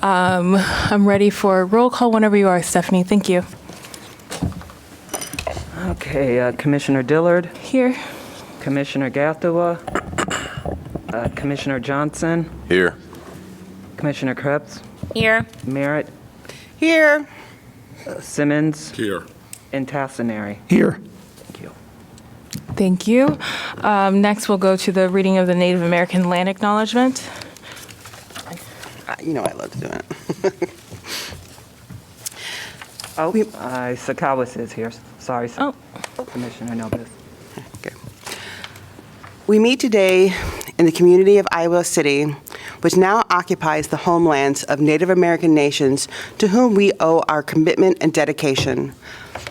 I'm ready for roll call whenever you are, Stephanie. Thank you. Okay, Commissioner Dillard, Here. Commissioner Gathua, Commissioner Johnson, Here. Commissioner Krebs, Here. Merritt, Here. Simmons, Here. and Tassinari. Here. Thank you. Thank you. Next, we'll go to the reading of the Native American Land Acknowledgement. You know I love to do it. Oh, Sakawas is here. Sorry, Oh. Commissioner Nobis. Okay. We meet today in the community of Iowa City, which now occupies the homelands of Native American nations to whom we owe our commitment and dedication.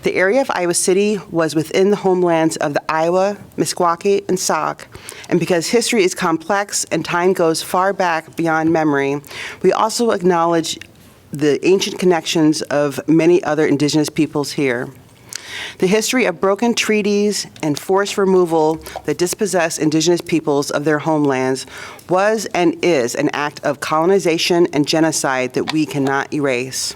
The area of Iowa City was within the homelands of the Iowa, Meskwaki, and Sauk, and because history is complex and time goes far back beyond memory, we also acknowledge the ancient connections of many other indigenous peoples here. The history of broken treaties and forced removal that dispossess indigenous peoples of their homelands was and is an act of colonization and genocide that we cannot erase.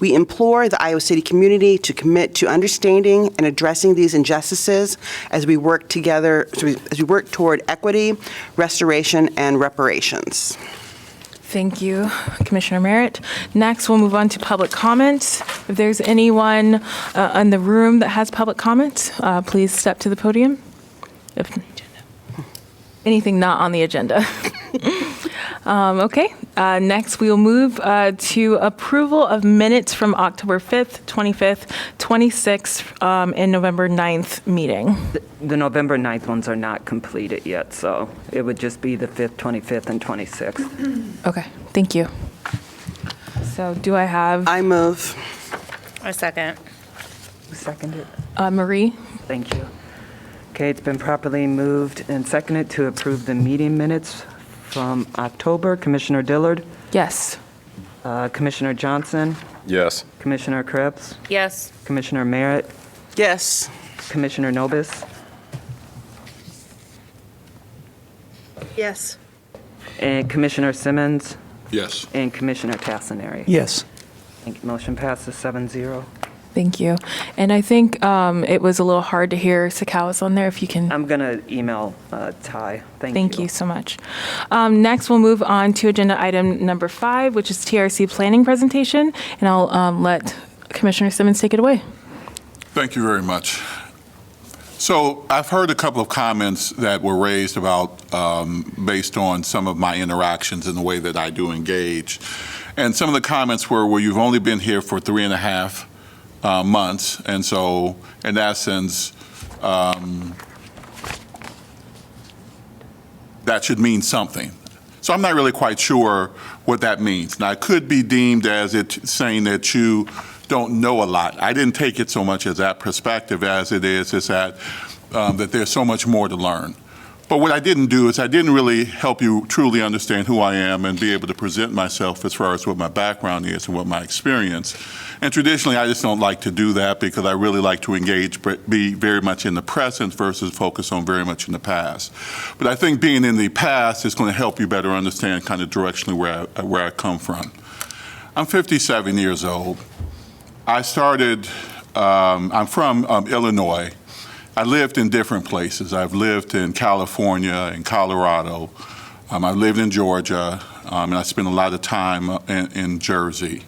We implore the Iowa City community to commit to understanding and addressing these injustices as we work together, as we work toward equity, restoration, and reparations. Thank you, Commissioner Merritt. Next, we'll move on to public comments. If there's anyone in the room that has public comments, please step to the podium. If anything not on the agenda. Okay. Next, we will move to approval of minutes from October 5th, 25th, 26th, and November 9th meeting. The November 9th ones are not completed yet, so it would just be the 5th, 25th, and 26th. Okay, thank you. So do I have I move. A second. Who seconded? Marie? Thank you. Okay, it's been properly moved and seconded to approve the meeting minutes from October. Commissioner Dillard, Yes. Commissioner Johnson, Yes. Commissioner Krebs, Yes. Commissioner Merritt, Yes. Commissioner Nobis, Yes. and Commissioner Simmons, Yes. and Commissioner Tassinari. Yes. Thank you. Motion passes 7-0. Thank you. And I think it was a little hard to hear Sakawas on there, if you can. I'm going to email Ty. Thank you. Thank you so much. Next, we'll move on to agenda item number 5, which is TRC planning presentation, and I'll let Commissioner Simmons take it away. Thank you very much. So I've heard a couple of comments that were raised about based on some of my interactions and the way that I do engage. And some of the comments were, well, you've only been here for 3.5 months, and so in essence, that should mean something. So I'm not really quite sure what that means. Now, it could be deemed as it saying that you don't know a lot. I didn't take it so much as that perspective as it is that there's so much more to learn. But what I didn't do is I didn't really help you truly understand who I am and be able to present myself as far as what my background is and what my experience. And traditionally, I just don't like to do that because I really like to engage, but be very much in the present versus focus on very much in the past. But I think being in the past is going to help you better understand kind of directionally where I come from. I'm 57 years old. I started, I'm from Illinois. I lived in different places. I've lived in California and Colorado. I've lived in Georgia, and I spent a lot of time in Jersey.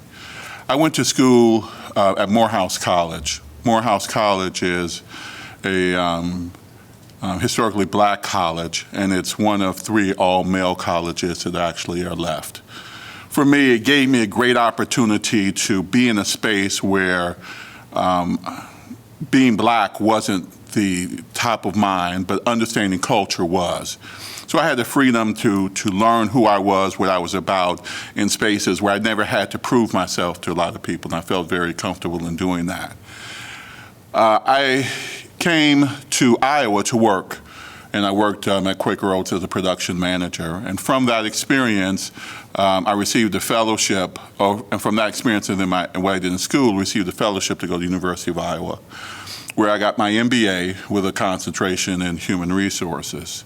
I went to school at Morehouse College. Morehouse College is a historically black college, and it's one of 3 all-male colleges that actually are left. For me, it gave me a great opportunity to be in a space where being black wasn't the top of mind, but understanding culture was. So I had the freedom to learn who I was, what I was about in spaces where I never had to prove myself to a lot of people, and I felt very comfortable in doing that. I came to Iowa to work, and I worked at Quaker Oats as a production manager. And from that experience, I received a fellowship, and from that experience and then what I did in school, received a fellowship to go to the University of Iowa, where I got my MBA with a concentration in human resources.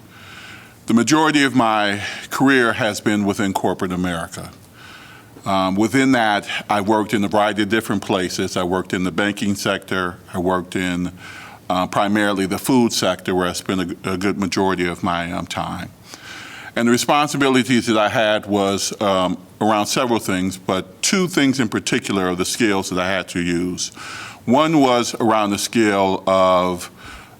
The majority of my career has been within corporate America. Within that, I worked in a variety of different places. I worked in the banking sector. I worked in primarily the food sector, where I spent a good majority of my time. And the responsibilities that I had was around several things, but two things in particular are the skills that I had to use. One was around the skill of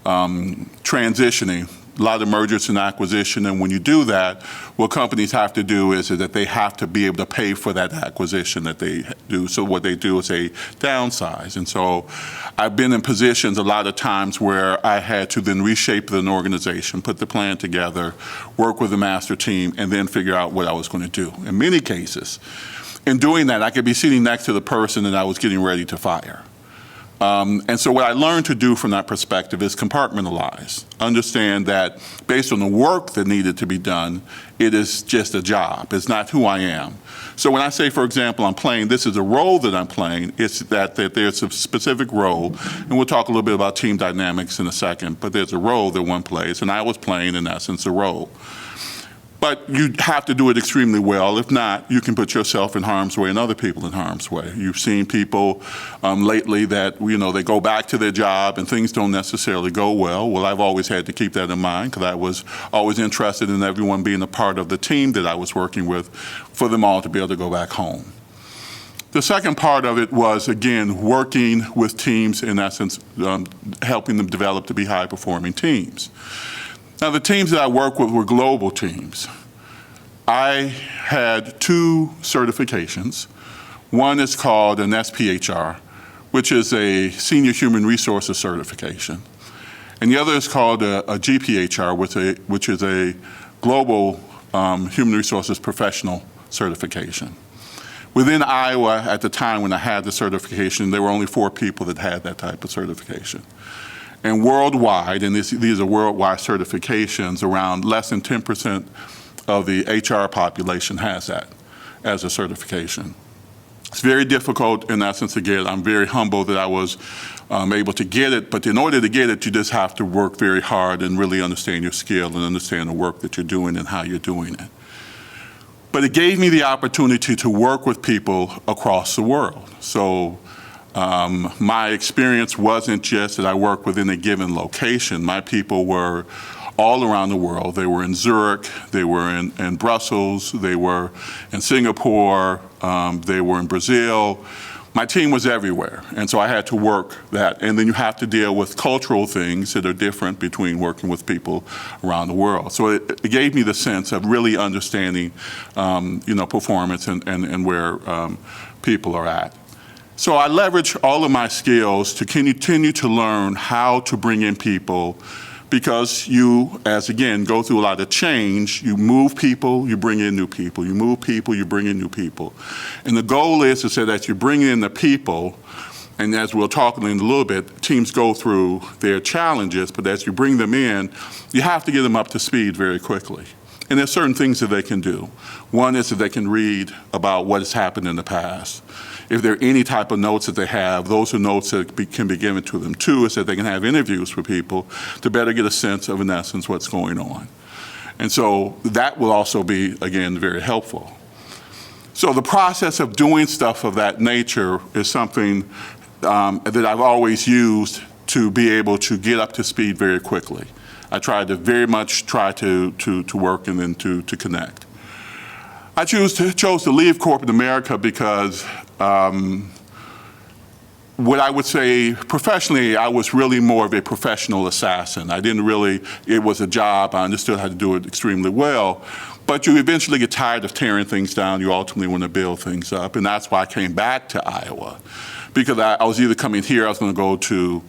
transitioning, a lot of mergers and acquisition, and when you do that, what companies have to do is that they have to be able to pay for that acquisition that they do. So what they do is they downsize. And so I've been in positions a lot of times where I had to then reshape an organization, put the plan together, work with the master team, and then figure out what I was going to do. In many cases, in doing that, I could be sitting next to the person that I was getting ready to fire. And so what I learned to do from that perspective is compartmentalize, understand that based on the work that needed to be done, it is just a job. It's not who I am. So when I say, for example, I'm playing, this is a role that I'm playing, it's that there's a specific role, and we'll talk a little bit about team dynamics in a second, but there's a role that one plays, and I was playing, in essence, a role. But you have to do it extremely well. If not, you can put yourself in harm's way and other people in harm's way. You've seen people lately that, they go back to their job and things don't necessarily go well. Well, I've always had to keep that in mind because I was always interested in everyone being a part of the team that I was working with for them all to be able to go back home. The second part of it was, again, working with teams, in essence, helping them develop to be high-performing teams. Now, the teams that I work with were global teams. I had two certifications. One is called an SPHR, which is a Senior Human Resources Certification. And the other is called a GPHR, which is a Global Human Resources Professional Certification. Within Iowa, at the time when I had the certification, there were only 4 people that had that type of certification. And worldwide, and these are worldwide certifications, around less than 10% of the HR population has that as a certification. It's very difficult, in essence, to get. I'm very humble that I was able to get it, but in order to get it, you just have to work very hard and really understand your skill and understand the work that you're doing and how you're doing it. But it gave me the opportunity to work with people across the world. So my experience wasn't just that I worked within a given location. My people were all around the world. They were in Zurich, they were in Brussels, they were in Singapore, they were in Brazil. My team was everywhere, and so I had to work that. And then you have to deal with cultural things that are different between working with people around the world. So it gave me the sense of really understanding, performance and where people are at. So I leverage all of my skills to continue to learn how to bring in people, because you, go through a lot of change. You move people, you bring in new people. You move people, you bring in new people. And the goal is to say that you bring in the people, and as we'll talk in a little bit, teams go through their challenges, but as you bring them in, you have to get them up to speed very quickly. And there's certain things that they can do. One is that they can read about what has happened in the past. If there are any type of notes that they have, those are notes that can be given to them. 2 is that they can have interviews with people to better get a sense of, in essence, what's going on. And so that will also be, again, very helpful. So the process of doing stuff of that nature is something that I've always used to be able to get up to speed very quickly. I very much try to work and then to connect. I chose to leave corporate America because what I would say professionally, I was really more of a professional assassin. It was a job, I understood how to do it extremely well, but you eventually get tired of tearing things down, you ultimately want to build things up, and that's why I came back to Iowa. Because I was either coming here, I was going to go to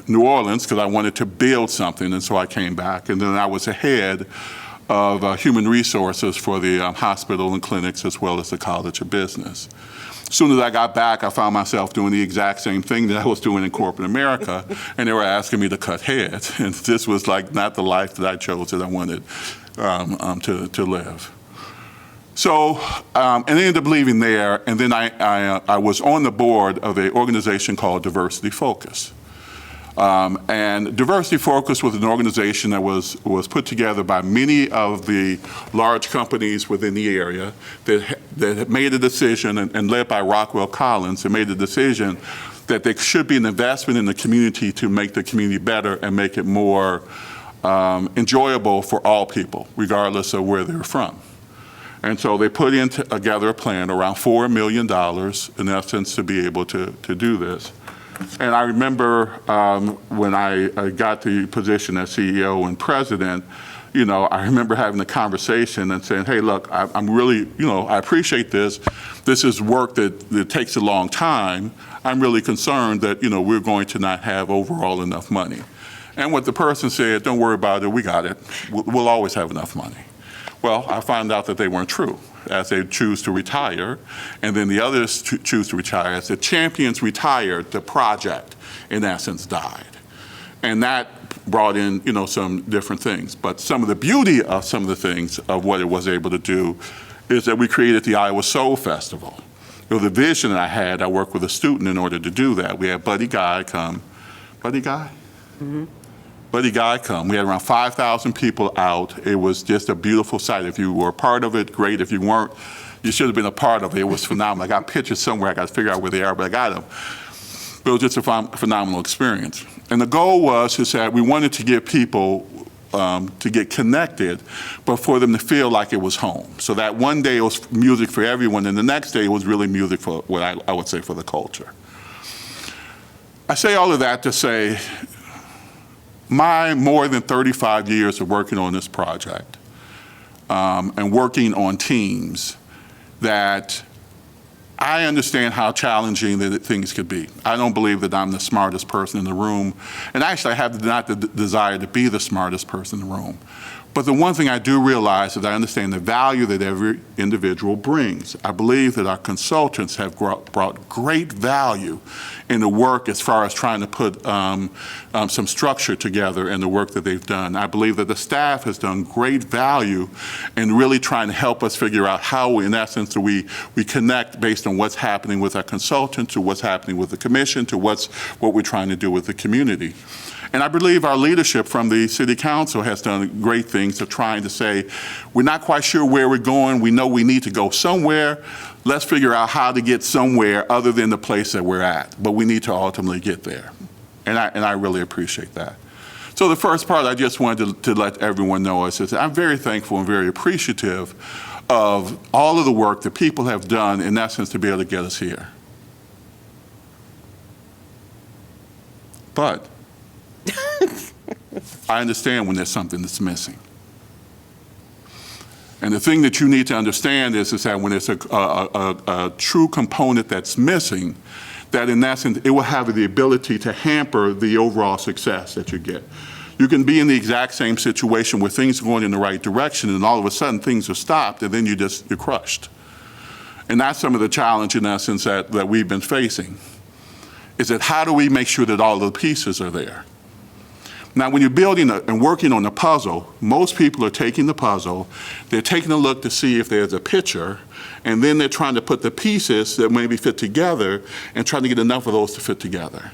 New Orleans because I wanted to build something, and so I came back, and then I was head of human resources for the hospital and clinics as well as the College of Business. As soon as I got back, I found myself doing the exact same thing that I was doing in corporate America, and they were asking me to cut heads. And this was not the life that I chose that I wanted to live. So, and I ended up leaving there, and then I was on the board of an organization called Diversity Focus. And Diversity Focus was an organization that was put together by many of the large companies within the area that had made a decision, and led by Rockwell Collins, that made the decision that there should be an investment in the community to make the community better and make it more enjoyable for all people, regardless of where they're from. And so they put together a plan around $4 million, in essence, to be able to do this. And I remember when I got the position as CEO and president, you know, I remember having a conversation and saying, hey, look, I'm really, you know, I appreciate this. This is work that takes a long time. I'm really concerned that, you know, we're going to not have overall enough money. And what the person said, don't worry about it, we got it. We'll always have enough money. Well, I found out that they weren't true, as they choose to retire, and then the others choose to retire. As the champions retired, the project, in essence, died. And that brought in, you know, some different things. But some of the beauty of some of the things of what it was able to do is that we created the Iowa Soul Festival. It was a vision that I had. I worked with a student in order to do that. We had Buddy Guy come. Buddy Guy? Mm-hmm. Buddy Guy come. We had around 5,000 people out. It was just a beautiful sight. If you were a part of it, great. If you weren't, you should have been a part of it. It was phenomenal. I got pictures somewhere. I got to figure out where they are, but I got them. It was just a phenomenal experience. And the goal was that we wanted to get people to get connected, but for them to feel like it was home. So that one day it was music for everyone, and the next day it was really music for what I would say for the culture. I say all of that to say, my more than 35 years of working on this project and working on teams, that I understand how challenging that things could be. I don't believe that I'm the smartest person in the room, and actually I have not the desire to be the smartest person in the room. But the one thing I do realize is I understand the value that every individual brings. I believe that our consultants have brought great value in the work as far as trying to put some structure together in the work that they've done. I believe that the staff has done great value in really trying to help us figure out how, in essence, we connect based on what's happening with our consultants, to what's happening with the commission, to what we're trying to do with the community. And I believe our leadership from the City Council has done great things of trying to say, we're not quite sure where we're going. We know we need to go somewhere. Let's figure out how to get somewhere other than the place that we're at. But we need to ultimately get there. And I really appreciate that. So the first part I just wanted to let everyone know is that I'm very thankful and very appreciative of all of the work that people have done, in essence, to be able to get us here. But I understand when there's something that's missing. And the thing that you need to understand is that when there's a true component that's missing, that in essence, it will have the ability to hamper the overall success that you get. You can be in the exact same situation where things are going in the right direction, and all of a sudden things are stopped, and then you're crushed. And that's some of the challenge, in essence, that we've been facing, is that how do we make sure that all of the pieces are there? Now, when you're building and working on a puzzle, most people are taking the puzzle, they're taking a look to see if there's a picture, and then they're trying to put the pieces that maybe fit together and trying to get enough of those to fit together.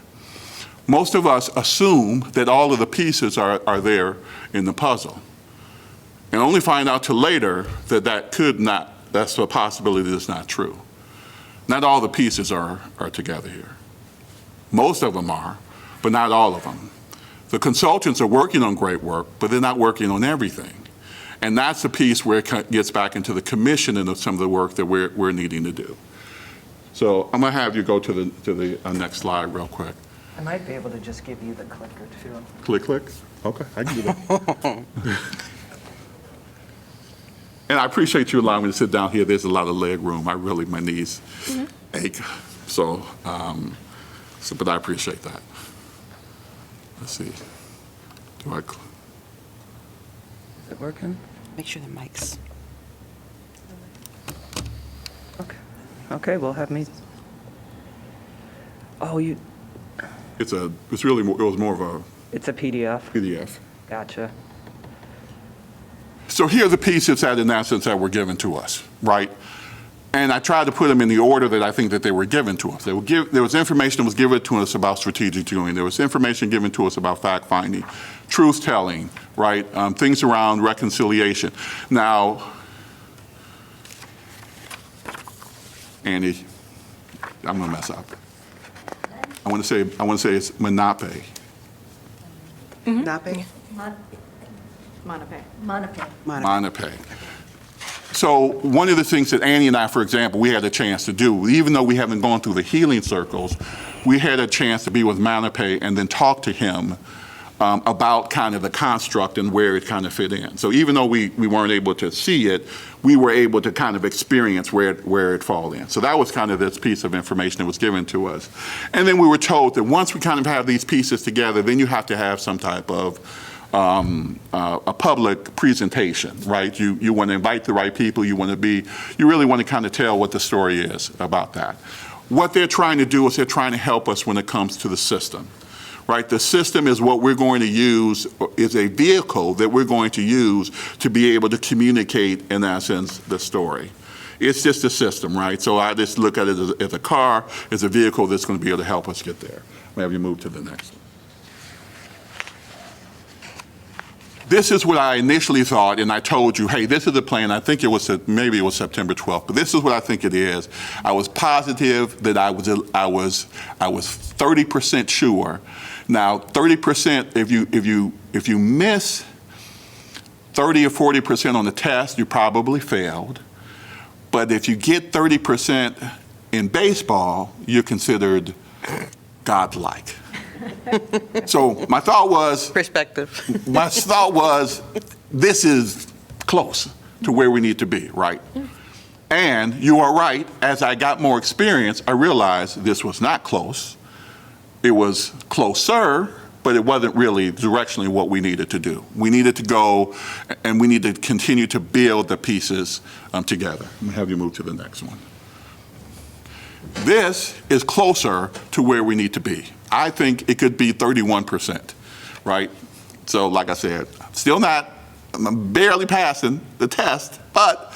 Most of us assume that all of the pieces are there in the puzzle, and only find out till later that that's a possibility that's not true. Not all the pieces are together here. Most of them are, but not all of them. The consultants are working on great work, but they're not working on everything. And that's the piece where it gets back into the commission and some of the work that we're needing to do. So I'm going to have you go to the next slide real quick. I might be able to just give you the clicker too. Click. Okay, I can do that. And I appreciate you allowing me to sit down here. There's a lot of leg room. My knees ache. So, but I appreciate that. Let's see. Is it working? Make sure the mic's. Okay, we'll have me. Oh, it was more of a it's a PDF. PDF. Gotcha. So here are the pieces that, in essence, that were given to us, right? And I tried to put them in the order that I think that they were given to us. There was information that was given to us about strategic doing. There was information given to us about fact-finding, truth-telling, right? Things around reconciliation. Now, Andy, I'm gonna mess up. I want to say it's Monape. Nape? Monape. So one of the things that Annie and I, for example, we had a chance to do, even though we haven't gone through the healing circles, we had a chance to be with Monape and then talk to him about kind of the construct and where it kind of fit in. So even though we weren't able to see it, we were able to kind of experience where it fall in. So that was kind of this piece of information that was given to us. And then we were told that once we kind of have these pieces together, then you have to have some type of a public presentation, right? You want to invite the right people. You really want to kind of tell what the story is about that. What they're trying to do is they're trying to help us when it comes to the system, right? The system is what we're going to use, is a vehicle that we're going to use to be able to communicate, in essence, the story. It's just a system, right? So I just look at it as a car, as a vehicle that's going to be able to help us get there. May I have you move to the next one? This is what I initially thought, and I told you, hey, this is the plan. I think maybe it was September 12th, but this is what I think it is. I was positive that I was 30% sure. Now, 30%, if you miss 30 or 40% on the test, you probably failed. But if you get 30% in baseball, you're considered godlike. So my thought was, this is close to where we need to be, right? And you are right, as I got more experience, I realized this was not close. It was closer, but it wasn't really directionally what we needed to do. We needed to go, and we need to continue to build the pieces together. I'm gonna have you move to the next one. This is closer to where we need to be. I think it could be 31%, right? So like I said, I'm barely passing the test, but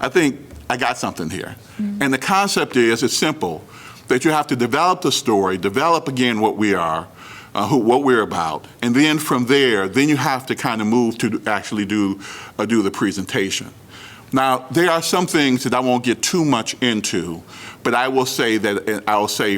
I think I got something here. Mm-hmm. And the concept is, it's simple, that you have to develop the story, develop again what we are, what we're about, and then from there, then you have to kind of move to actually do the presentation. Now, there are some things that I won't get too much into, but I will say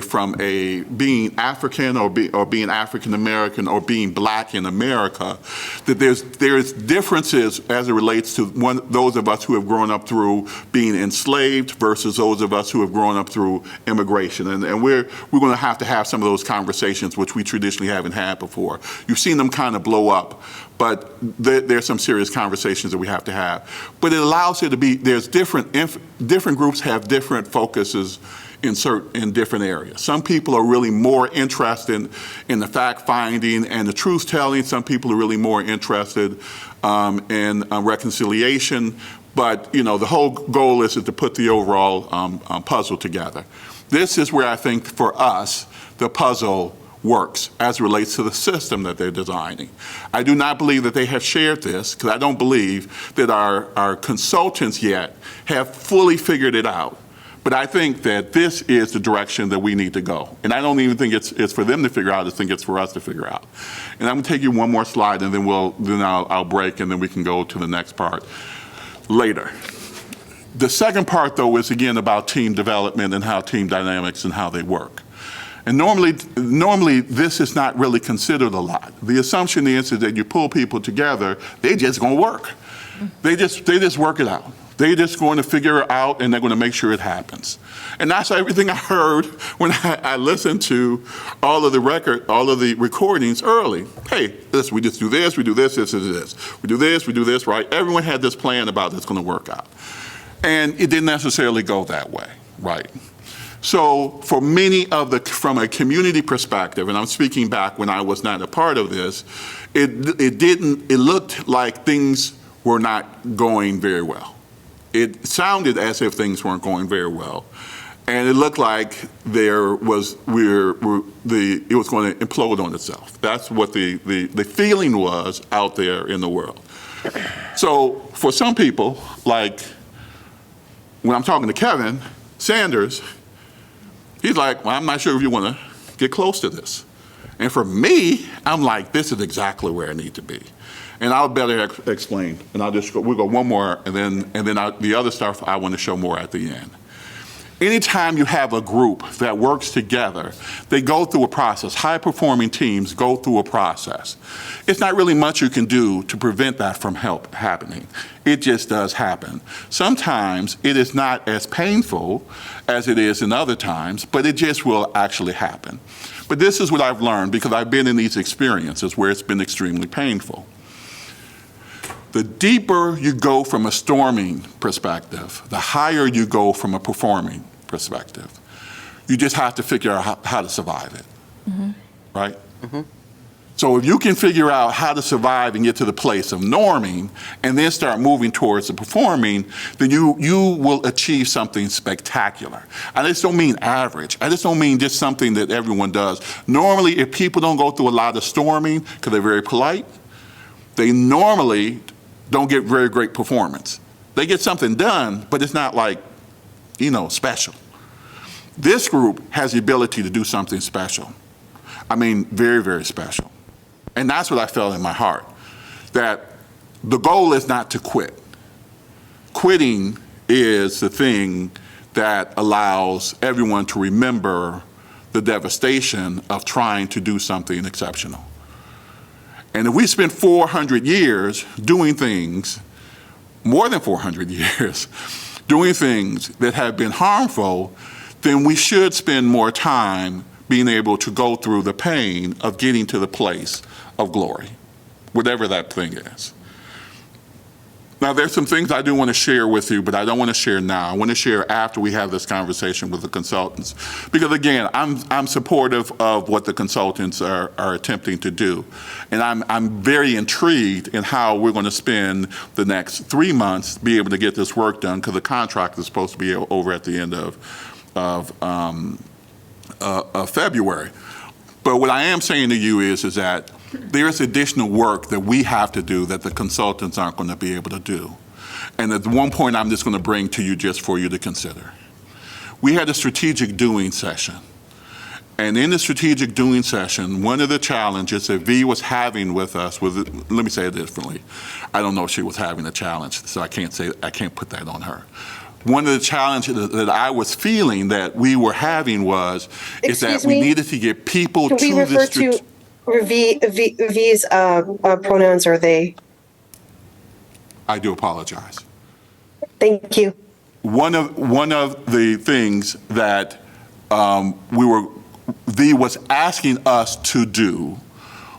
from being African or being African American or being black in America, that there's differences as it relates to those of us who have grown up through being enslaved versus those of us who have grown up through immigration. And we're going to have some of those conversations which we traditionally haven't had before. You've seen them kind of blow up, but there's some serious conversations that we have to have. But it allows it to be, there's different groups have different focuses in different areas. Some people are really more interested in the fact finding and the truth telling. Some people are really more interested in reconciliation. But the whole goal is to put the overall puzzle together. This is where I think for us, the puzzle works as it relates to the system that they're designing. I do not believe that they have shared this, because I don't believe that our consultants yet have fully figured it out. But I think that this is the direction that we need to go. And I don't even think it's for them to figure out, I think it's for us to figure out. And I'm gonna take you one more slide, and then I'll break, and then we can go to the next part later. The second part, though, is again about team development and how team dynamics and how they work. And normally this is not really considered a lot. The assumption is that you pull people together, they're just gonna work. They just work it out. They're just going to figure it out, and they're going to make sure it happens. And that's everything I heard when I listened to all of the recordings early. Hey, we just do this, we do this, this, this. We do this, right? Everyone had this plan about it's going to work out. And it didn't necessarily go that way, right? So for many from a community perspective, and I'm speaking back when I was not a part of this, it looked like things were not going very well. It sounded as if things weren't going very well. And it looked like it was going to implode on itself. That's what the feeling was out there in the world. So for some people, like when I'm talking to Kevin Sanders, he's like, well, I'm not sure if you want to get close to this. And for me, I'm like, this is exactly where I need to be. And I'll better explain. And we'll go one more, and then the other stuff I want to show more at the end. Anytime you have a group that works together, they go through a process. High-performing teams go through a process. It's not really much you can do to prevent that from happening. It just does happen. Sometimes it is not as painful as it is in other times, but it just will actually happen. But this is what I've learned because I've been in these experiences where it's been extremely painful. The deeper you go from a storming perspective, the higher you go from a performing perspective. You just have to figure out how to survive it, right? So if you can figure out how to survive and get to the place of norming and then start moving towards the performing, then you will achieve something spectacular. I just don't mean average. I just don't mean just something that everyone does. Normally, if people don't go through a lot of storming because they're very polite, they normally don't get very great performance. They get something done, but it's not like, special. This group has the ability to do something special. I mean, very, very special. And that's what I felt in my heart, that the goal is not to quit. Quitting is the thing that allows everyone to remember the devastation of trying to do something exceptional. And if we spend 400 years doing things, more than 400 years, doing things that have been harmful, then we should spend more time being able to go through the pain of getting to the place of glory, whatever that thing is. Now, there's some things I do want to share with you, but I don't want to share now. I want to share after we have this conversation with the consultants. Because again, I'm supportive of what the consultants are attempting to do. And I'm very intrigued in how we're going to spend the next 3 months to be able to get this work done, because the contract is supposed to be over at the end of February. But what I am saying to you is that there's additional work that we have to do that the consultants aren't going to be able to do. And at one point, I'm just going to bring to you just for you to consider. We had a strategic doing session. And in the strategic doing session, one of the challenges that V was having with us was, let me say it differently. I don't know if she was having a challenge, so I can't put that on her. One of the challenges that I was feeling that we were having is that we needed to get people to the... Can we refer to V's pronouns, or they? I do apologize. Thank you. One of the things that V was asking us to do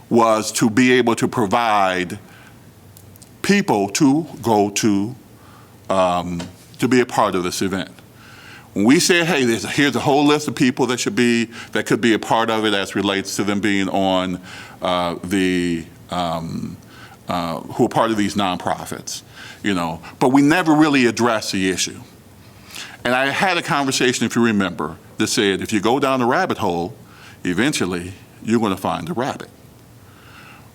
was to be able to provide people to go to be a part of this event. When we say, hey, here's a whole list of people that could be a part of it as relates to them being on who are part of these nonprofits, but we never really address the issue. And I had a conversation, if you remember, that said, if you go down the rabbit hole, eventually you're going to find a rabbit.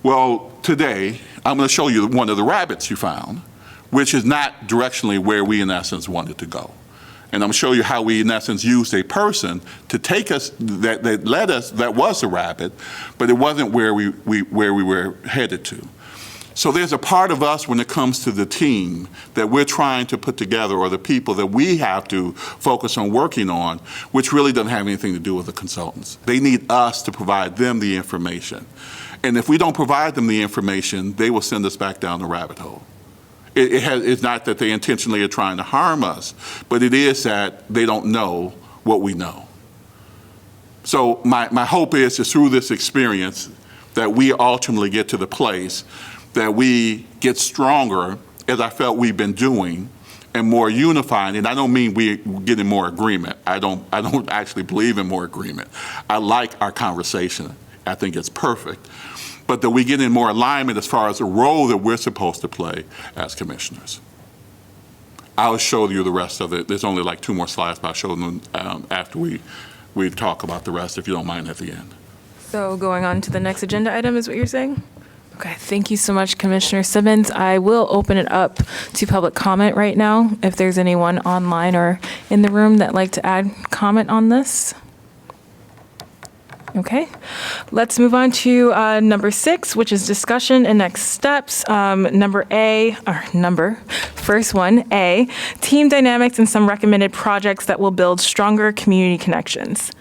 Well, today, I'm going to show you one of the rabbits you found, which is not directionally where we, in essence, wanted to go. And I'm going to show you how we, in essence, used a person to take us, that was a rabbit, but it wasn't where we were headed to. So there's a part of us when it comes to the team that we're trying to put together, or the people that we have to focus on working on, which really doesn't have anything to do with the consultants. They need us to provide them the information. And if we don't provide them the information, they will send us back down the rabbit hole. It's not that they intentionally are trying to harm us, but it is that they don't know what we know. So my hope is through this experience that we ultimately get to the place that we get stronger, as I felt we've been doing, and more unified. And I don't mean we're getting more agreement. I don't actually believe in more agreement. I like our conversation. I think it's perfect. But that we get in more alignment as far as the role that we're supposed to play as commissioners. I'll show you the rest of it. There's only like 2 more slides, but I'll show them after we talk about the rest, if you don't mind, at the end. So going on to the next agenda item is what you're saying? Okay, thank you so much, Commissioner Simmons. I will open it up to public comment right now, if there's anyone online or in the room that'd like to add comment on this. Okay, let's move on to number 6, which is discussion and next steps. First one, A, team dynamics and some recommended projects that will build stronger community connections.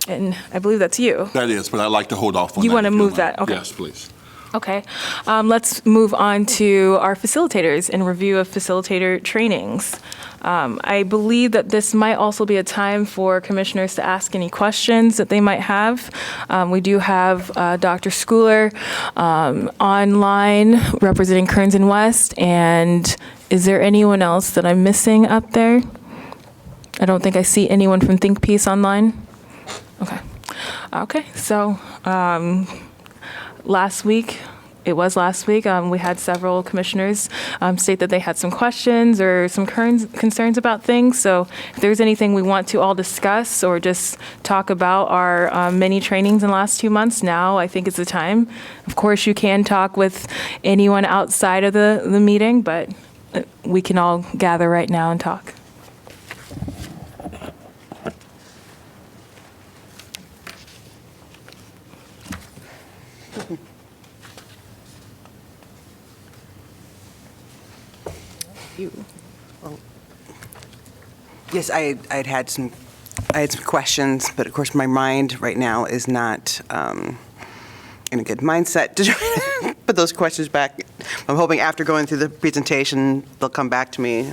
And I believe that's you. That is, but I'd like to hold off on that. You wanna if move mind. that? Okay. Yes, please. Okay, let's move on to our facilitators and review of facilitator trainings. I believe that this might also be a time for commissioners to ask any questions that they might have. We do have Dr. Schooler online representing Kearns and West, and is there anyone else that I'm missing up there? I don't think I see anyone from Think Peace online. Okay, so last week, we had several commissioners state that they had some questions or some concerns about things. So if there's anything we want to all discuss or just talk about our many trainings in the last 2 months, now I think is the time. Of course, you can talk with anyone outside of the meeting, but we can all gather right now and talk. Yes, I had some questions, but of course my mind right now is not in a good mindset to try to put those questions back. I'm hoping after going through the presentation, they'll come back to me.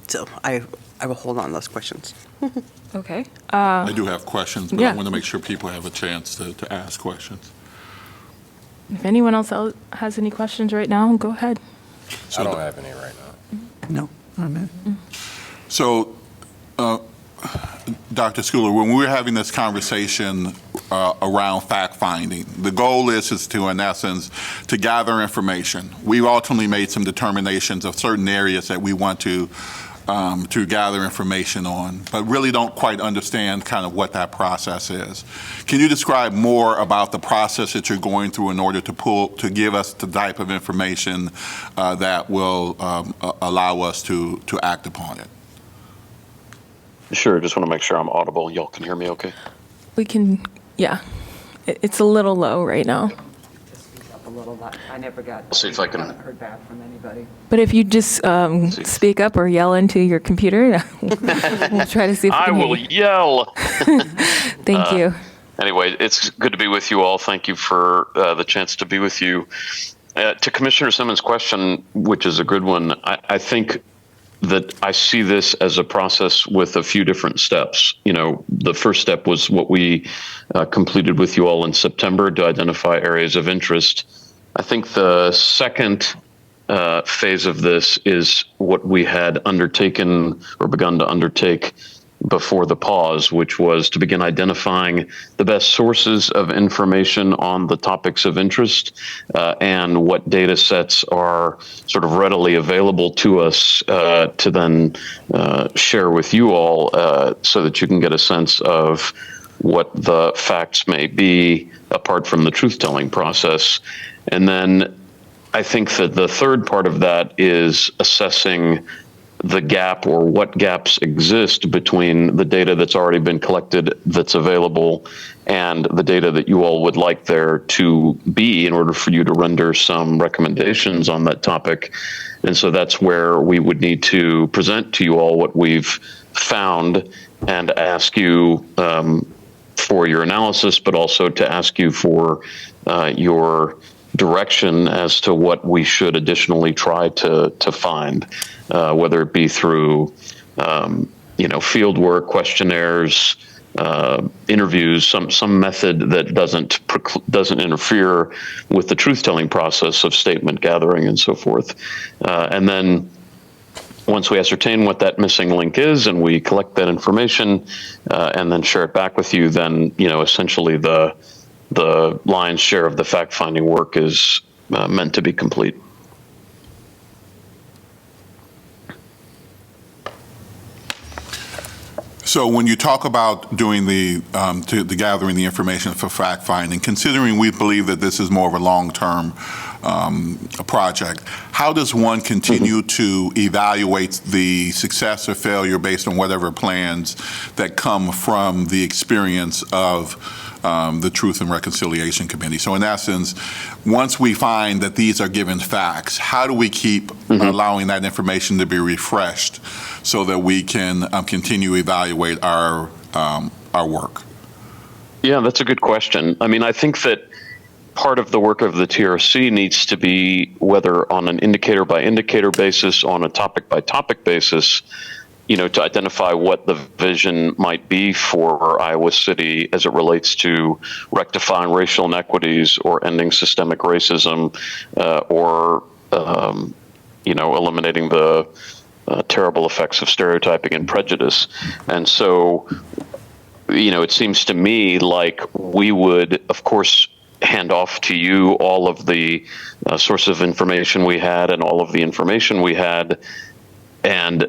So I will hold on to those questions. Okay. I do have questions, but yeah. I want to make sure people have a chance to ask questions. If anyone else has any questions right now, go ahead. So I don't have any right now. No. So, Dr. Schooler, when we were having this conversation around fact-finding, the goal is to, in essence, to gather information. We've ultimately made some determinations of certain areas that we want to gather information on, but really don't quite understand kind of what that process is. Can you describe more about the process that you're going through in order to give us the type of information that will allow us to act upon it? Sure, just want to make sure I'm audible. Y'all can hear me okay? We can, yeah. It's a little low right now. Up a little lot. I never got. I'll see if I can- Heard back from anybody. But if you just speak up or yell into your computer, we'll try to see if we I can hear will you. yell. Thank you. Anyway, it's good to be with you all. Thank you for the chance to be with you. To Commissioner Simmons' question, which is a good one, I think that I see this as a process with a few different steps. You know, the first step was what we completed with you all in September to identify areas of interest. I think the second phase of this is what we had undertaken or begun to undertake before the pause, which was to begin identifying the best sources of information on the topics of interest and what data sets are sort of readily available to us to then share with you all so that you can get a sense of what the facts may be apart from the truth-telling process. And then I think that the third part of that is assessing the gap or what gaps exist between the data that's already been collected that's available and the data that you all would like there to be in order for you to render some recommendations on that topic. And so that's where we would need to present to you all what we've found and ask you for your analysis, but also to ask you for your direction as to what we should additionally try to find, whether it be through, field work, questionnaires, interviews, some method that doesn't interfere with the truth-telling process of statement gathering and so forth. And then once we ascertain what that missing link is and we collect that information and then share it back with you, then, essentially the lion's share of the fact-finding work is meant to be complete. So when you talk about doing the gathering the information for fact finding, considering we believe that this is more of a long-term project, how does one continue to evaluate the success or failure based on whatever plans that come from the experience of the Truth and Reconciliation Committee? So in essence, once we find that these are given facts, how do we keep allowing that information to be refreshed so that we can continue to evaluate our work? Yeah, that's a good question. I mean, I think that part of the work of the TRC needs to be, whether on an indicator by indicator basis, on a topic by topic basis, to identify what the vision might be for Iowa City as it relates to rectifying racial inequities or ending systemic racism, or eliminating the terrible effects of stereotyping and prejudice. And so, it seems to me like we would, of course, hand off to you all of the sources of information we had and all of the information we had, and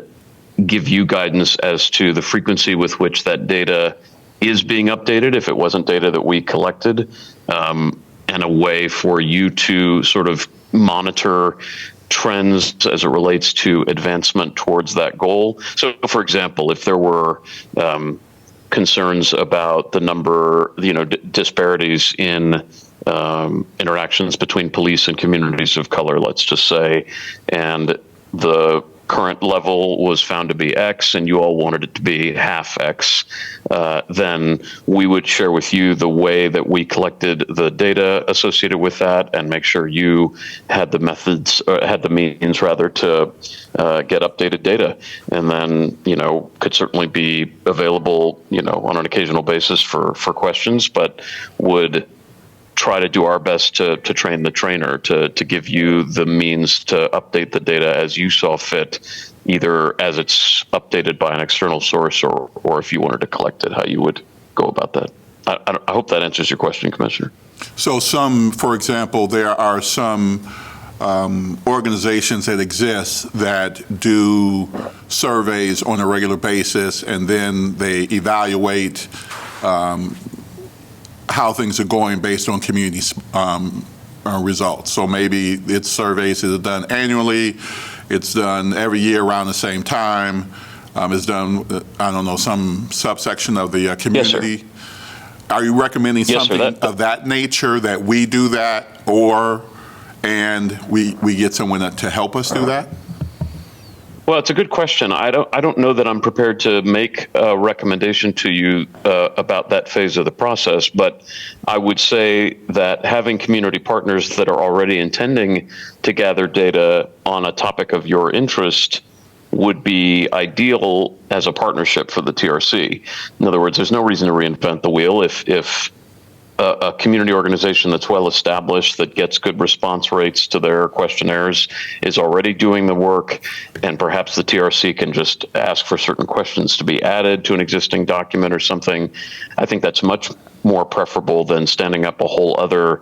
give you guidance as to the frequency with which that data is being updated, if it wasn't data that we collected, and a way for you to sort of monitor trends as it relates to advancement towards that goal. So, for example, if there were concerns about the number, disparities in interactions between police and communities of color, let's just say, and the current level was found to be X and you all wanted it to be half X, then we would share with you the way that we collected the data associated with that and make sure you had the methods, had the means rather, to get updated data. And then, could certainly be available, on an occasional basis for questions, but would try to do our best to train the trainer to give you the means to update the data as you saw fit, either as it's updated by an external source or if you wanted to collect it, how you would go about that. I hope that answers your question, Commissioner. So for example, there are some organizations that exist that do surveys on a regular basis, and then they evaluate how things are going based on community results. So maybe it's surveys that are done annually, it's done every year around the same time, it's done, some subsection of the community. Yes, sir. Are you recommending something of that nature, that we do that, and we get someone to help us do that? Well, it's a good question. I don't know that I'm prepared to make a recommendation to you about that phase of the process, but I would say that having community partners that are already intending to gather data on a topic of your interest would be ideal as a partnership for the TRC. In other words, there's no reason to reinvent the wheel if a community organization that's well established, that gets good response rates to their questionnaires, is already doing the work, and perhaps the TRC can just ask for certain questions to be added to an existing document or something. I think that's much more preferable than standing up a whole other,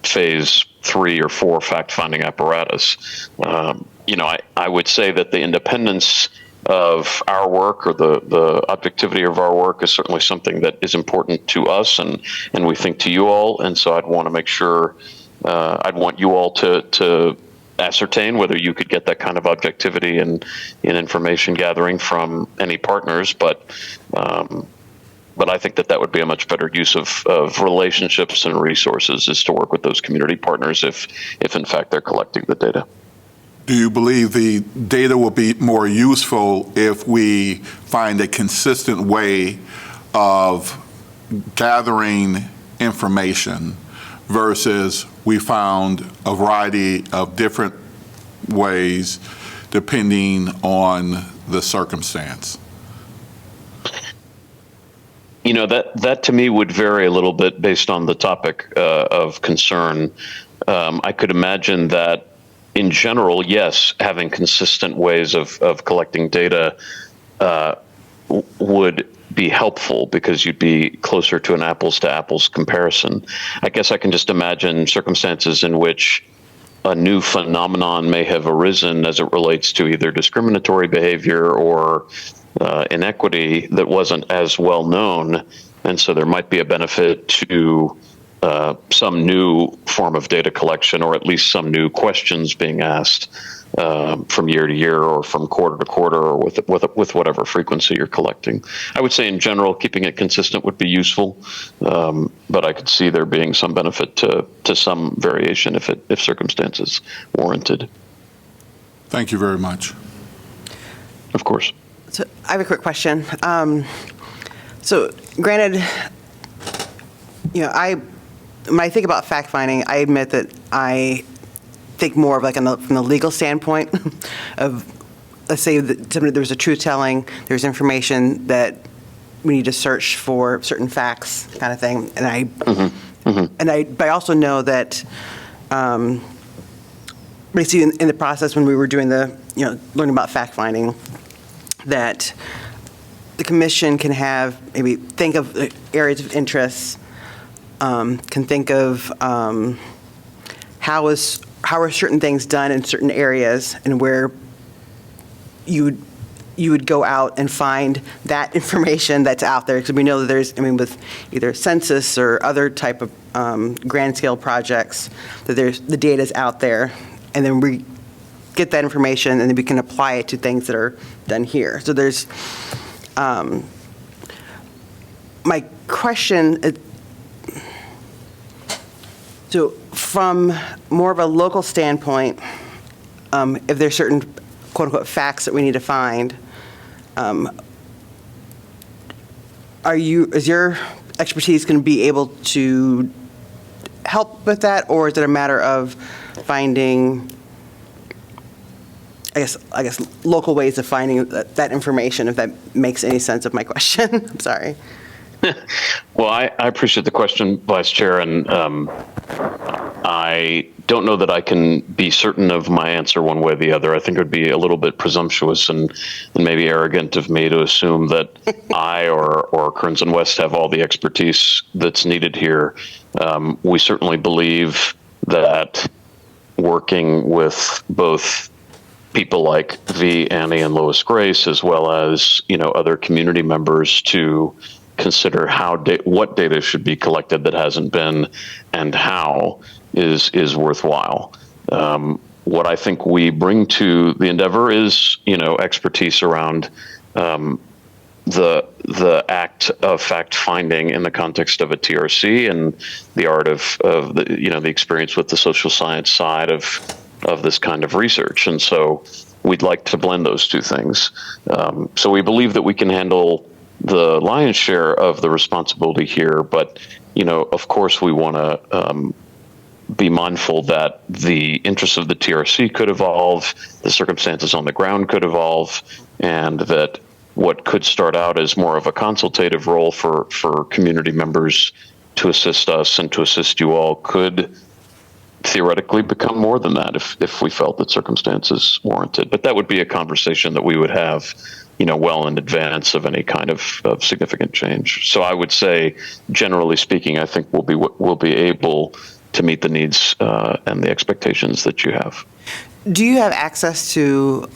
phase 3 or 4 fact-finding apparatus. I would say that the independence of our work, or the objectivity of our work, is certainly something that is important to us and we think to you all. And so I'd want to make sure, I'd want you all to ascertain whether you could get that kind of objectivity in information gathering from any partners. But I think that would be a much better use of relationships and resources, is to work with those community partners if in fact they're collecting the data. Do you believe the data will be more useful if we find a consistent way of gathering information versus we found a variety of different ways depending on the circumstance? That to me would vary a little bit based on the topic of concern. I could imagine that in general, yes, having consistent ways of collecting data would be helpful, because you'd be closer to an apples to apples comparison. I guess I can just imagine circumstances in which a new phenomenon may have arisen as it relates to either discriminatory behavior or inequity that wasn't as well known. And so there might be a benefit to some new form of data collection, or at least some new questions being asked from year to year, or from quarter to quarter, or with whatever frequency you're collecting. I would say in general, keeping it consistent would be useful, but I could see there being some benefit to some variation if circumstances warranted. Thank you very much. Of course. So I have a quick question. So granted, when I think about fact finding, I admit that I think more of like from the legal standpoint of, let's say that there's a truth telling, there's information that we need to search for certain facts, kind of thing. And but I also know that basically in the process when we were doing learning about fact finding, that the commission can have, maybe think of areas of interest, can think of how are certain things done in certain areas, and where you would go out and find that information that's out there. Because we know that with either census or other type of grand scale projects, that the data's out there, and then we get that information, and then we can apply it to things that are done here. So there's my question. So from more of a local standpoint, if there's certain quote unquote facts that we need to find, is your expertise going to be able to help with that, or is it a matter of finding, I guess local ways of finding that information, if that makes any sense of my question? I'm sorry. Well, I appreciate the question, Vice Chair, and I don't know that I can be certain of my answer one way or the other. I think it would be a little bit presumptuous and maybe arrogant of me to assume that I or Kearns and West have all the expertise that's needed here. We certainly believe that working with both people like V, Annie, and Lois Grace, as well as other community members, to consider what data should be collected that hasn't been, and how is worthwhile. What I think we bring to the endeavor is expertise around the act of fact finding in the context of a TRC, and the art of the experience with the social science side of this kind of research. And so we'd like to blend those two things. So we believe that we can handle the lion's share of the responsibility here, but of course we want to be mindful that the interests of the TRC could evolve, the circumstances on the ground could evolve, and that what could start out as more of a consultative role for community members to assist us and to assist you all could theoretically become more than that if we felt that circumstances warranted. But that would be a conversation that we would have well in advance of any kind of significant change. So I would say, generally speaking, I think we'll be able to meet the needs and the expectations that you have. Do you have access to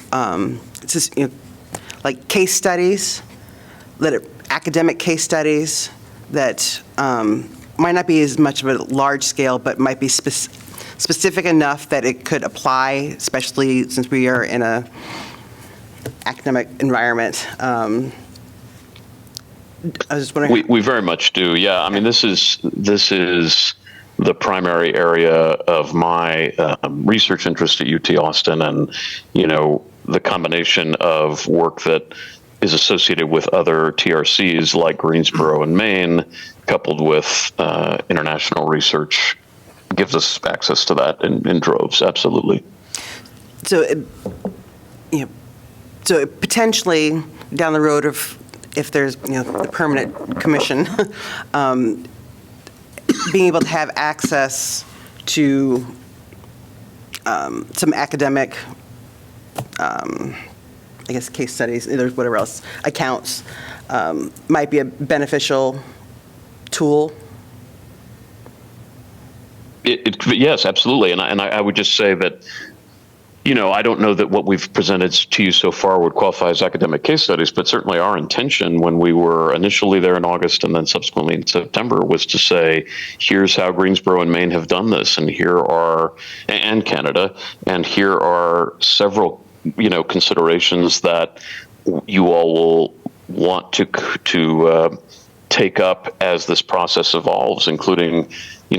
like case studies, academic case studies that might not be as much of a large scale, but might be specific enough that it could apply, especially since we are in a academic environment? I was just wondering. We very much do. Yeah. I mean, this is the primary area of my research interest at UT Austin, and the combination of work that is associated with other TRCs like Greensboro and Maine, coupled with international research, gives us access to that in droves. Absolutely. So, so potentially down the road, if there's the permanent commission, being able to have access to some academic, I guess, case studies, there's whatever else, accounts, might be a beneficial tool. Yes, absolutely. And I would just say that, I don't know that what we've presented to you so far would qualify as academic case studies, but certainly our intention when we were initially there in August and then subsequently in September was to say, here's how Greensboro and Maine have done this, and and Canada, and here are several, considerations that you all will want to take up as this process evolves, including,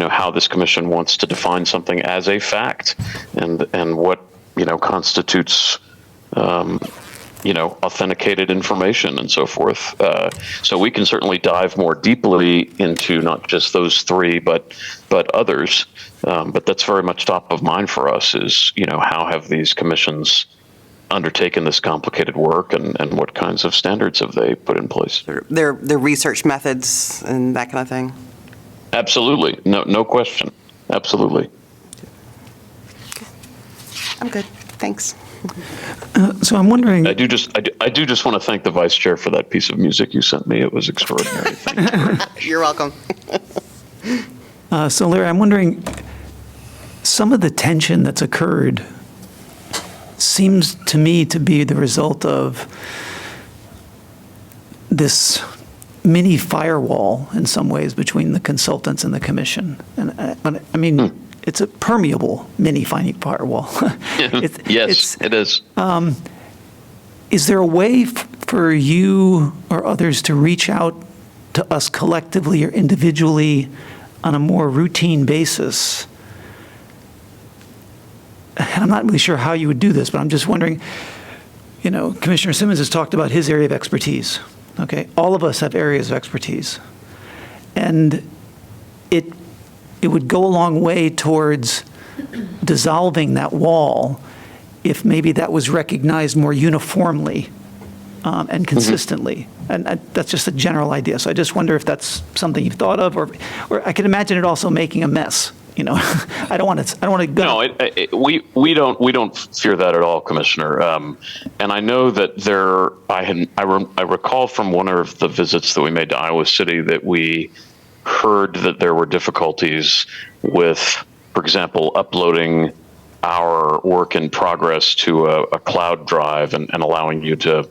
how this commission wants to define something as a fact, and what constitutes, authenticated information and so forth. So we can certainly dive more deeply into not just those three, but others. But that's very much top of mind for us is, how have these commissions undertaken this complicated work, and what kinds of standards have they put in place? Their research methods and that kind of thing. Absolutely. No question. Absolutely. I'm good. Thanks. So I'm wondering. I do just want to thank the vice chair for that piece of music you sent me. It was extraordinary. Thank you. You're welcome. So Larry, I'm wondering, some of the tension that's occurred seems to me to be the result of this mini firewall in some ways between the consultants and the commission. And I mean, it's a permeable mini firewall. Yes, it is. Is there a way for you or others to reach out to us collectively or individually on a more routine basis? And I'm not really sure how you would do this, but I'm just wondering, Commissioner Simmons has talked about his area of expertise. Okay, all of us have areas of expertise. And it would go a long way towards dissolving that wall if maybe that was recognized more uniformly and consistently. And that's just a general idea. So I just wonder if that's something you've thought of, or I can imagine it also making a mess. I don't want to go. No, we don't fear that at all, Commissioner. And I know that I recall from one of the visits that we made to Iowa City that we heard that there were difficulties with, for example, uploading our work in progress to a cloud drive and allowing you to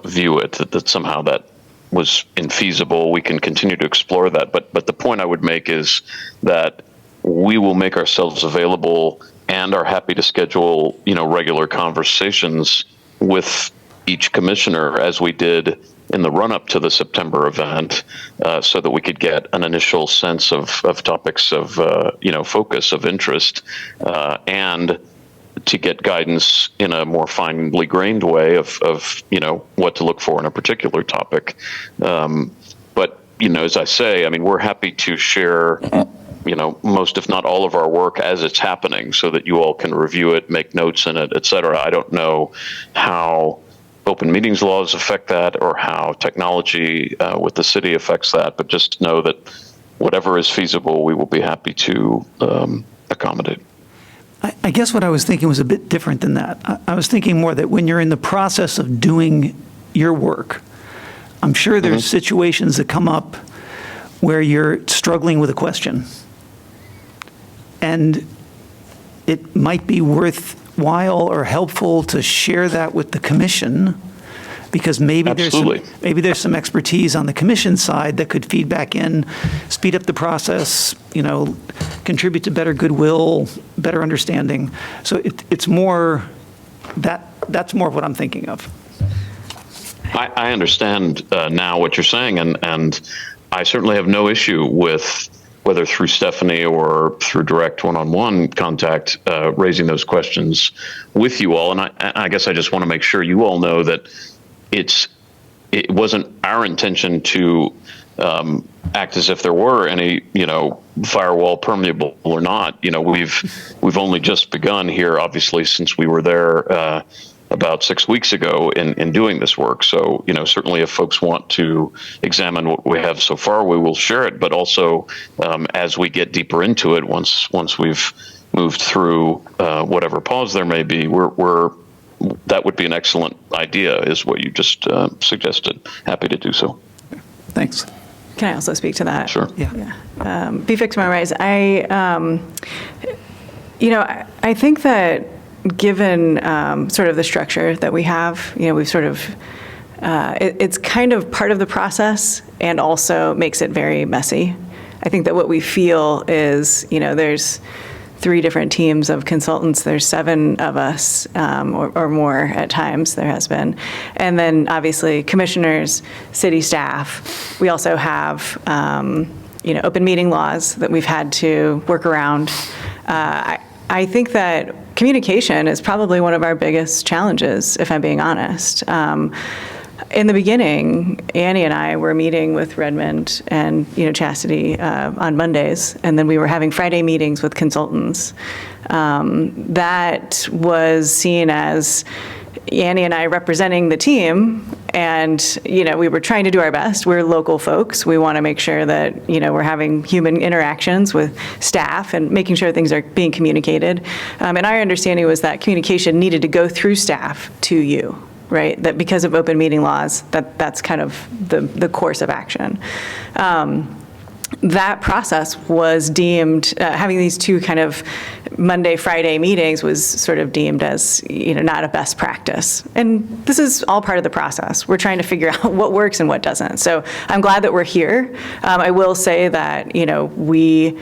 view it, that somehow that was infeasible. We can continue to explore that. But the point I would make is that we will make ourselves available and are happy to schedule, regular conversations with each commissioner as we did in the run-up to the September event, so that we could get an initial sense of topics of, focus of interest, and to get guidance in a more finely grained way of what to look for in a particular topic. But, as I say, we're happy to share most, if not all of our work as it's happening so that you all can review it, make notes in it, et cetera. I don't know how open meetings laws affect that or how technology with the city affects that, but just know that whatever is feasible, we will be happy to accommodate. I guess what I was thinking was a bit different than that. I was thinking more that when you're in the process of doing your work, I'm sure there's situations that come up where you're struggling with a question. And it might be worthwhile or helpful to share that with the commission, because maybe there's some expertise on the commission side that could feed back in, speed up the process, contribute to better goodwill, better understanding. So it's more that's more of what I'm thinking of. I understand now what you're saying, and I certainly have no issue with, whether through Stephanie or through direct one-on-one contact, raising those questions with you all. And I guess I just want to make sure you all know that it wasn't our intention to act as if there were any, firewall permeable or not. We've only just begun here, obviously, since we were there about 6 weeks ago in doing this work. So, certainly if folks want to examine what we have so far, we will share it. But also, as we get deeper into it, once we've moved through whatever pause there may be, that would be an excellent idea, is what you just suggested. Happy to do so. Thanks. Can I also speak to that? Sure. Be fixed my rise. I think that given sort of the structure that we have, we've sort of, it's kind of part of the process and also makes it very messy. I think that what we feel is, there's 3 different teams of consultants. There's 7 of us, or more at times, there has been. And then obviously commissioners, city staff. We also have, open meeting laws that we've had to work around. I think that communication is probably one of our biggest challenges, if I'm being honest. In the beginning, Annie and I were meeting with Redmond and Chastity on Mondays, and then we were having Friday meetings with consultants. That was seen as Annie and I representing the team, and we were trying to do our best. We're local folks. We want to make sure that we're having human interactions with staff and making sure things are being communicated. And our understanding was that communication needed to go through staff to you. Right, that because of open meeting laws, that's kind of the course of action. That process was deemed, having these 2 kind of Monday, Friday meetings was sort of deemed as, not a best practice. And this is all part of the process. We're trying to figure out what works and what doesn't. So I'm glad that we're here. I will say that, we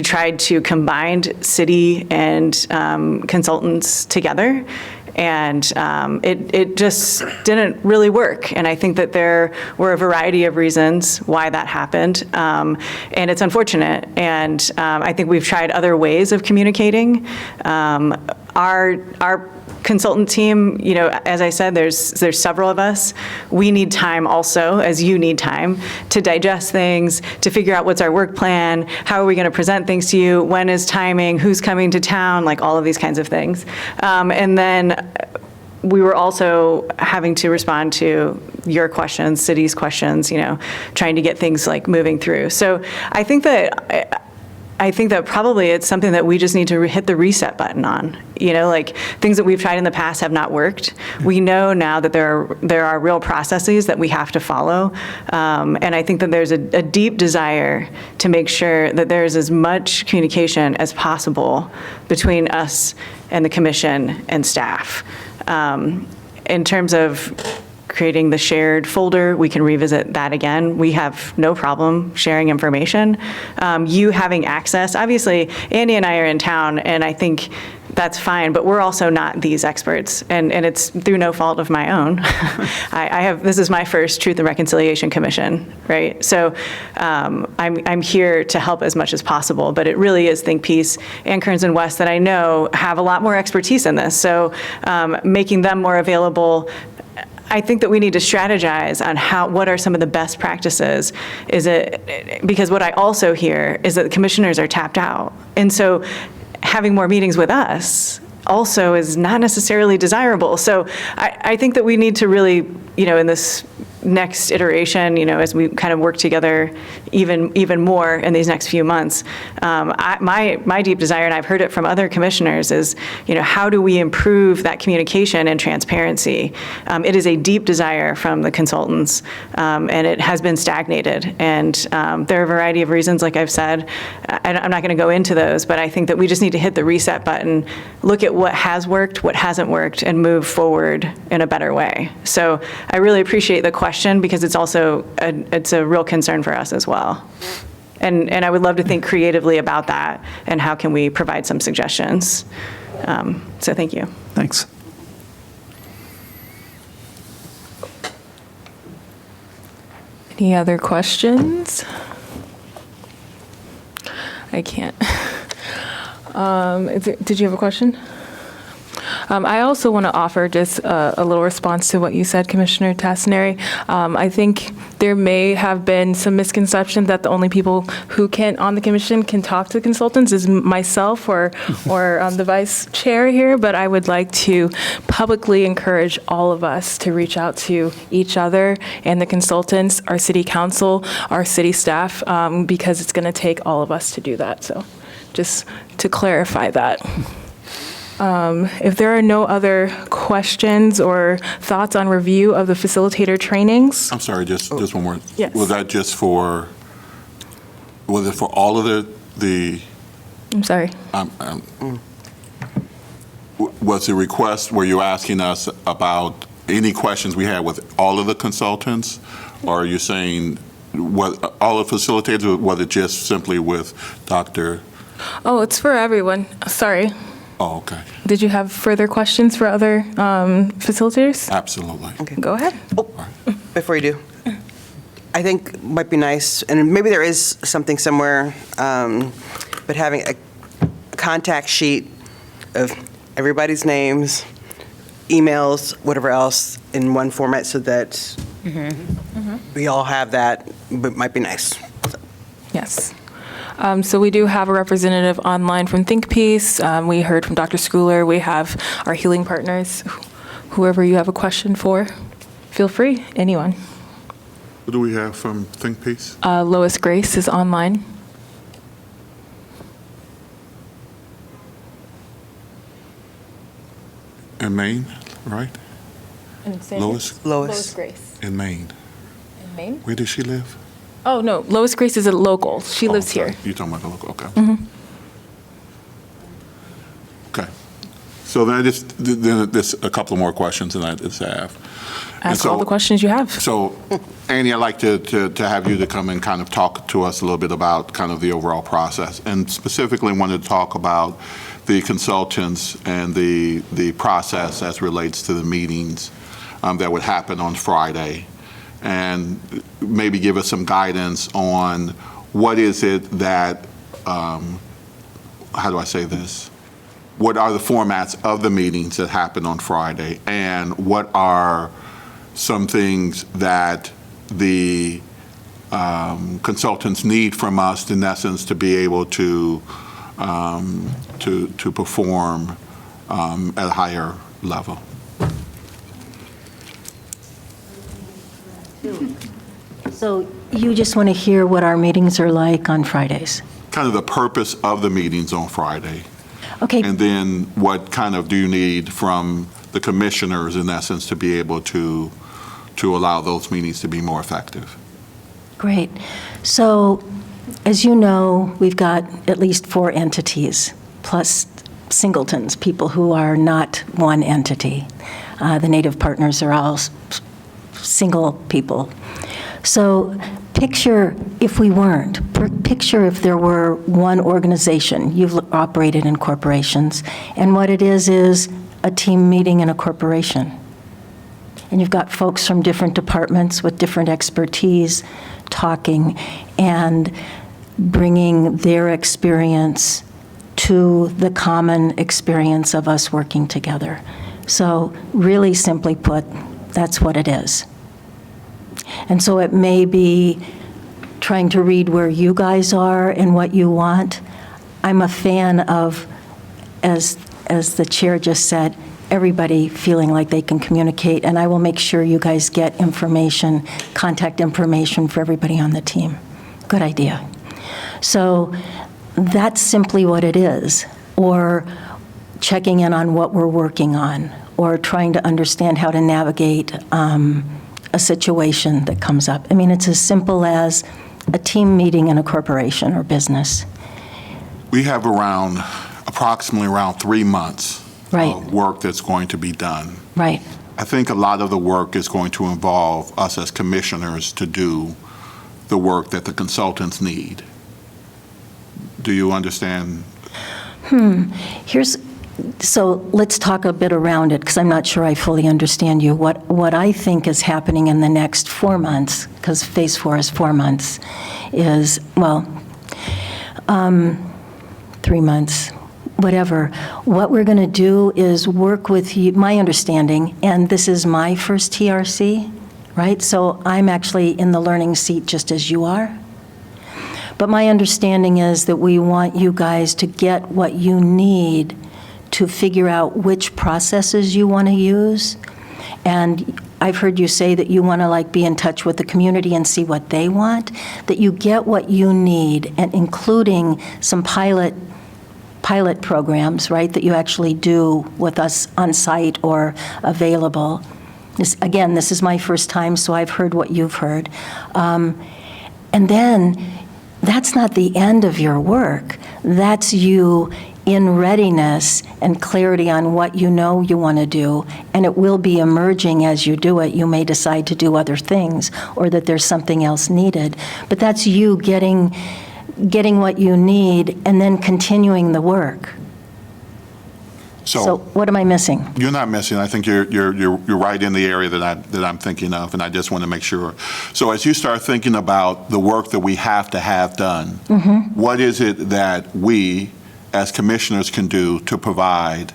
tried to combine city and consultants together. And it just didn't really work. And I think that there were a variety of reasons why that happened. And it's unfortunate. And I think we've tried other ways of communicating. Our consultant team, as I said, there's several of us. We need time also, as you need time, to digest things, to figure out what's our work plan, how are we going to present things to you, when is timing, who's coming to town, like all of these kinds of things. And then we were also having to respond to your questions, city's questions, trying to get things like moving through. So I think that probably it's something that we just need to hit the reset button on. Like things that we've tried in the past have not worked. We know now that there are real processes that we have to follow. And I think that there's a deep desire to make sure that there's as much communication as possible between us and the commission and staff. In terms of creating the shared folder, we can revisit that again. We have no problem sharing information. You having access, obviously, Andy and I are in town, and I think that's fine, but we're also not these experts, and it's through no fault of my own. This is my first Truth and Reconciliation Commission, right? So I'm here to help as much as possible, but it really is Think Peace and Kearns and West that I know have a lot more expertise in this, so making them more available. I think that we need to strategize on what are some of the best practices. Because what I also hear is that the commissioners are tapped out. And so having more meetings with us also is not necessarily desirable. So I think that we need to really, in this next iteration, as we kind of work together even more in these next few months, my deep desire, and I've heard it from other commissioners, is, how do we improve that communication and transparency? It is a deep desire from the consultants, and it has been stagnated. And there are a variety of reasons, like I've said. I'm not going to go into those, but I think that we just need to hit the reset button, look at what has worked, what hasn't worked, and move forward in a better way. So I really appreciate the question, because it's also it's a real concern for us as well. And I would love to think creatively about that and how can we provide some suggestions. So thank you. Thanks. Any other questions? I can't. Did you have a question? I also want to offer just a little response to what you said, Commissioner Tassinari. I think there may have been some misconception that the only people who on the commission can talk to the consultants is myself or the vice chair here, but I would like to publicly encourage all of us to reach out to each other and the consultants, our city council, our city staff, because it's going to take all of us to do that. So just to clarify that. If there are no other questions or thoughts on review of the facilitator trainings. I'm sorry, just one more. Yes. Was that was it for all of the I'm sorry. was the request, were you asking us about any questions we had with all of the consultants? Or are you saying what, all the facilitators, or was it just simply with Dr.? Oh, it's for everyone. Sorry. Oh, okay. Did you have further questions for other facilitators? Absolutely. Go ahead. Before you do, I think might be nice, and maybe there is something somewhere, but having a contact sheet of everybody's names, emails, whatever else, in one format so that we all have that, but might be nice. Yes. So we do have a representative online from ThinkPiece. We heard from Dr. Schooler. We have our healing partners. Whoever you have a question for, feel free, anyone. Who do we have from ThinkPiece? Lois Grace is online. In Maine, right? Lois? Lois. Grace. In Maine. In Maine? Where does she live? Oh, no, Lois Grace is a local. She lives okay. here. You're talking about the local, okay. Okay. So then there's a couple of more questions that I just have. Ask all the questions you have. So, Annie, I'd like to have you to come and kind of talk to us a little bit about kind of the overall process, and specifically wanted to talk about the consultants and the process as relates to the meetings that would happen on Friday, and maybe give us some guidance on what is it that, how do I say this? What are the formats of the meetings that happen on Friday, and what are some things that the consultants need from us, in essence, to be able to perform at a higher level? So you just want to hear what our meetings are like on Fridays? Kind of the purpose of the meetings on Friday. Okay. And then what kind of do you need from the commissioners, in essence, to be able to allow those meetings to be more effective? Great. So, as you know, we've got at least 4 entities, plus singletons, people who are not one entity. The Native partners are all single people. So picture if we weren't. Picture if there were one organization. You've operated in corporations, and what it is a team meeting in a corporation. And you've got folks from different departments with different expertise talking and bringing their experience to the common experience of us working together. So really simply put, that's what it is. And so it may be trying to read where you guys are and what you want. I'm a fan of, as the chair just said, everybody feeling like they can communicate, and I will make sure you guys get information, contact information for everybody on the team. Good idea. So that's simply what it is, or checking in on what we're working on, or trying to understand how to navigate a situation that comes up. I mean, it's as simple as a team meeting in a corporation or business. We have approximately around 3 months Right. of work that's going to be done. Right. I think a lot of the work is going to involve us as commissioners to do the work that the consultants need. Do you understand? So let's talk a bit around it, because I'm not sure I fully understand you. What I think is happening in the next 4 months, because Phase 4 is 4 months, is, 3 months, whatever. What we're going to do is work with you, my understanding, and this is my first TRC, right? So I'm actually in the learning seat just as you are. But my understanding is that we want you guys to get what you need to figure out which processes you want to use. And I've heard you say that you want to be in touch with the community and see what they want, that you get what you need, and including some pilot programs, right, that you actually do with us on site or available. Again, this is my first time, so I've heard what you've heard. And then that's not the end of your work. That's you in readiness and clarity on what you know you want to do, and it will be emerging as you do it. You may decide to do other things or that there's something else needed, but that's you getting what you need and then continuing the work. So what am I missing? You're not missing. I think you're right in the area that I'm thinking of, and I just want to make sure. So as you start thinking about the work that we have to have done, what is it that we, as commissioners, can do to provide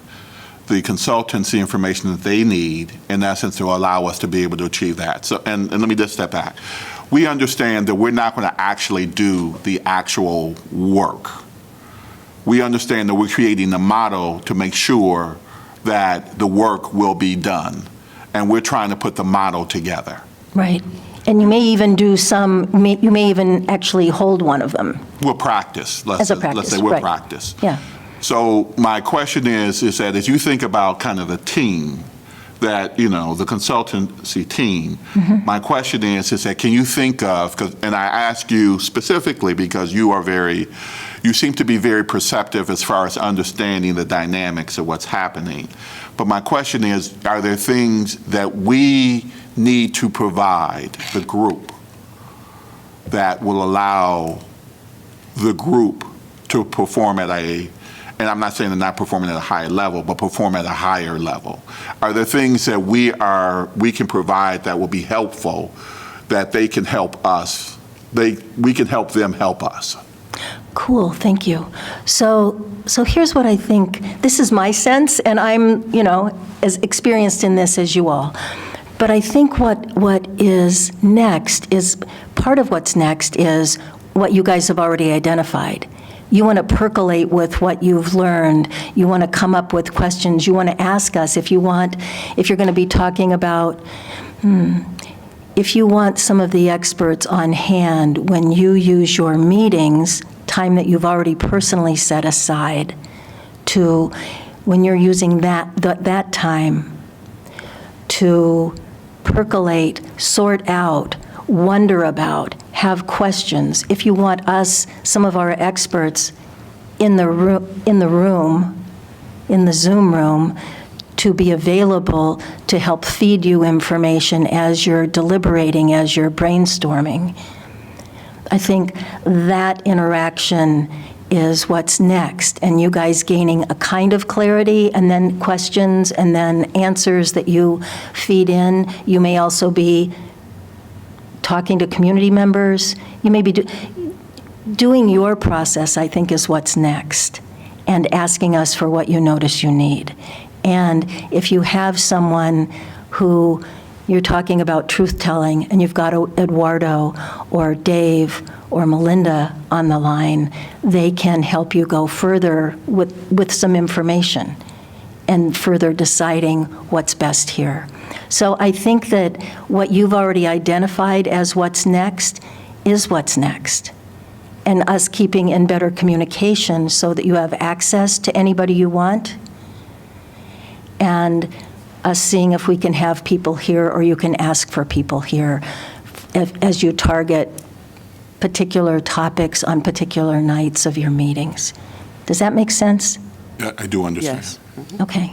the consultancy information that they need, in essence, to allow us to be able to achieve that? So, and let me just step back. We understand that we're not going to actually do the actual work. We understand that we're creating a model to make sure that the work will be done, and we're trying to put the model together. Right. And you may even do you may even actually hold one of them. We'll practice. As a practice, let's say we'll right. practice. Yeah. So my question is that as you think about kind of the team, that, the consultancy team, my question is that can you think of, and I ask you specifically because you seem to be very perceptive as far as understanding the dynamics of what's happening. But my question is, are there things that we need to provide the group that will allow the group to perform at and I'm not saying they're not performing at a higher level, but perform at a higher level? Are there things that we can provide that will be helpful, that they can help us, we can help them help us? Cool, thank you. So here's what I think. This is my sense, and I'm, as experienced in this as you all. But I think what is next is, part of what's next is what you guys have already identified. You want to percolate with what you've learned. You want to come up with questions. You want to ask us if you're going to be talking about, if you want some of the experts on hand when you use your meetings, time that you've already personally set aside, to when you're using that time to percolate, sort out, wonder about, have questions. If you want us, some of our experts in the Zoom room, to be available to help feed you information as you're deliberating, as you're brainstorming. I think that interaction is what's next, and you guys gaining a kind of clarity, and then questions, and then answers that you feed in. You may also be talking to community members. You may be doing your process, I think, is what's next, and asking us for what you notice you need. And if you have someone who you're talking about truth-telling, and you've got Eduardo or Dave or Melinda on the line, they can help you go further with some information and further deciding what's best here. So I think that what you've already identified as what's next is what's next. And us keeping in better communication so that you have access to anybody you want, and us seeing if we can have people here, or you can ask for people here as you target particular topics on particular nights of your meetings. Does that make sense? Yeah, I do understand. Yes. Okay.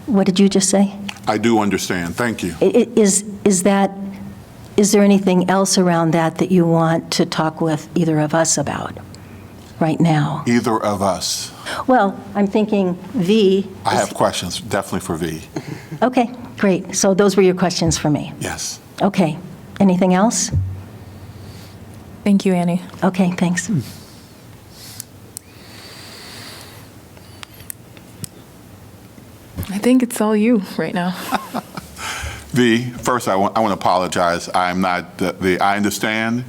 What did you just say? I do understand. Thank you. Is there anything else around that you want to talk with either of us about right now? Either of us. Well, I'm thinking V. I have questions, definitely for V. Okay, great. So those were your questions for me. Yes. Okay. Anything else? Thank you, Annie. Okay, thanks. I think it's all you right now. V, first I want to apologize. I'm not, I understand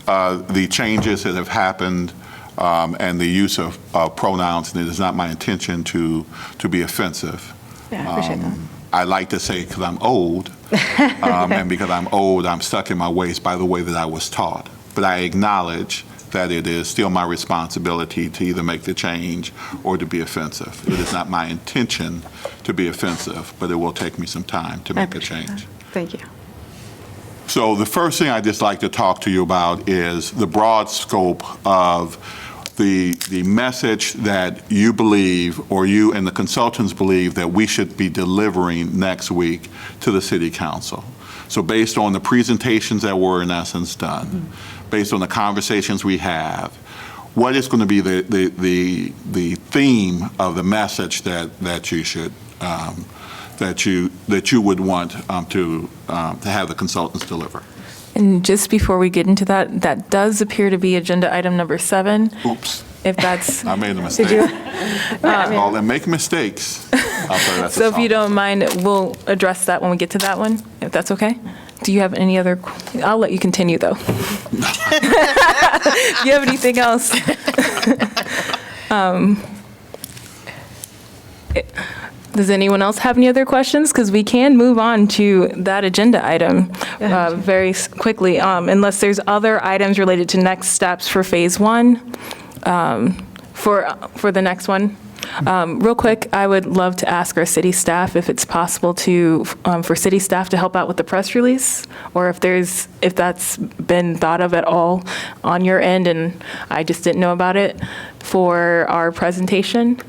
the changes that have happened and the use of pronouns, and it is not my intention to be offensive. Yeah, I appreciate that. I like to say because I'm old, and because I'm old, I'm stuck in my ways by the way that I was taught. But I acknowledge that it is still my responsibility to either make the change or to be offensive. It is not my intention to be offensive, but it will take me some time to make a change. Thank you. So the first thing I'd just like to talk to you about is the broad scope of the the message that you believe, or you and the consultants believe, that we should be delivering next week to the city council. So based on the presentations that were in essence done, based on the conversations we have, what is going to be the theme of the message that you should that you would want to have the consultants deliver? And just before we get into that, that does appear to be agenda item number 7. Oops. If that's, I made a mistake. All them make mistakes. I'll tell you that's so a if you song. don't mind, we'll address that when we get to that one, if that's okay? Do you have any other, I'll let you continue, though. Do you have anything else? Does anyone else have any other questions? Because we can move on to that agenda item very quickly, unless there's other items related to next steps for Phase 1, for the next one. Real quick, I would love to ask our city staff if it's possible to, for city staff to help out with the press release, or if that's been thought of at all on your end and I just didn't know about it for our presentation,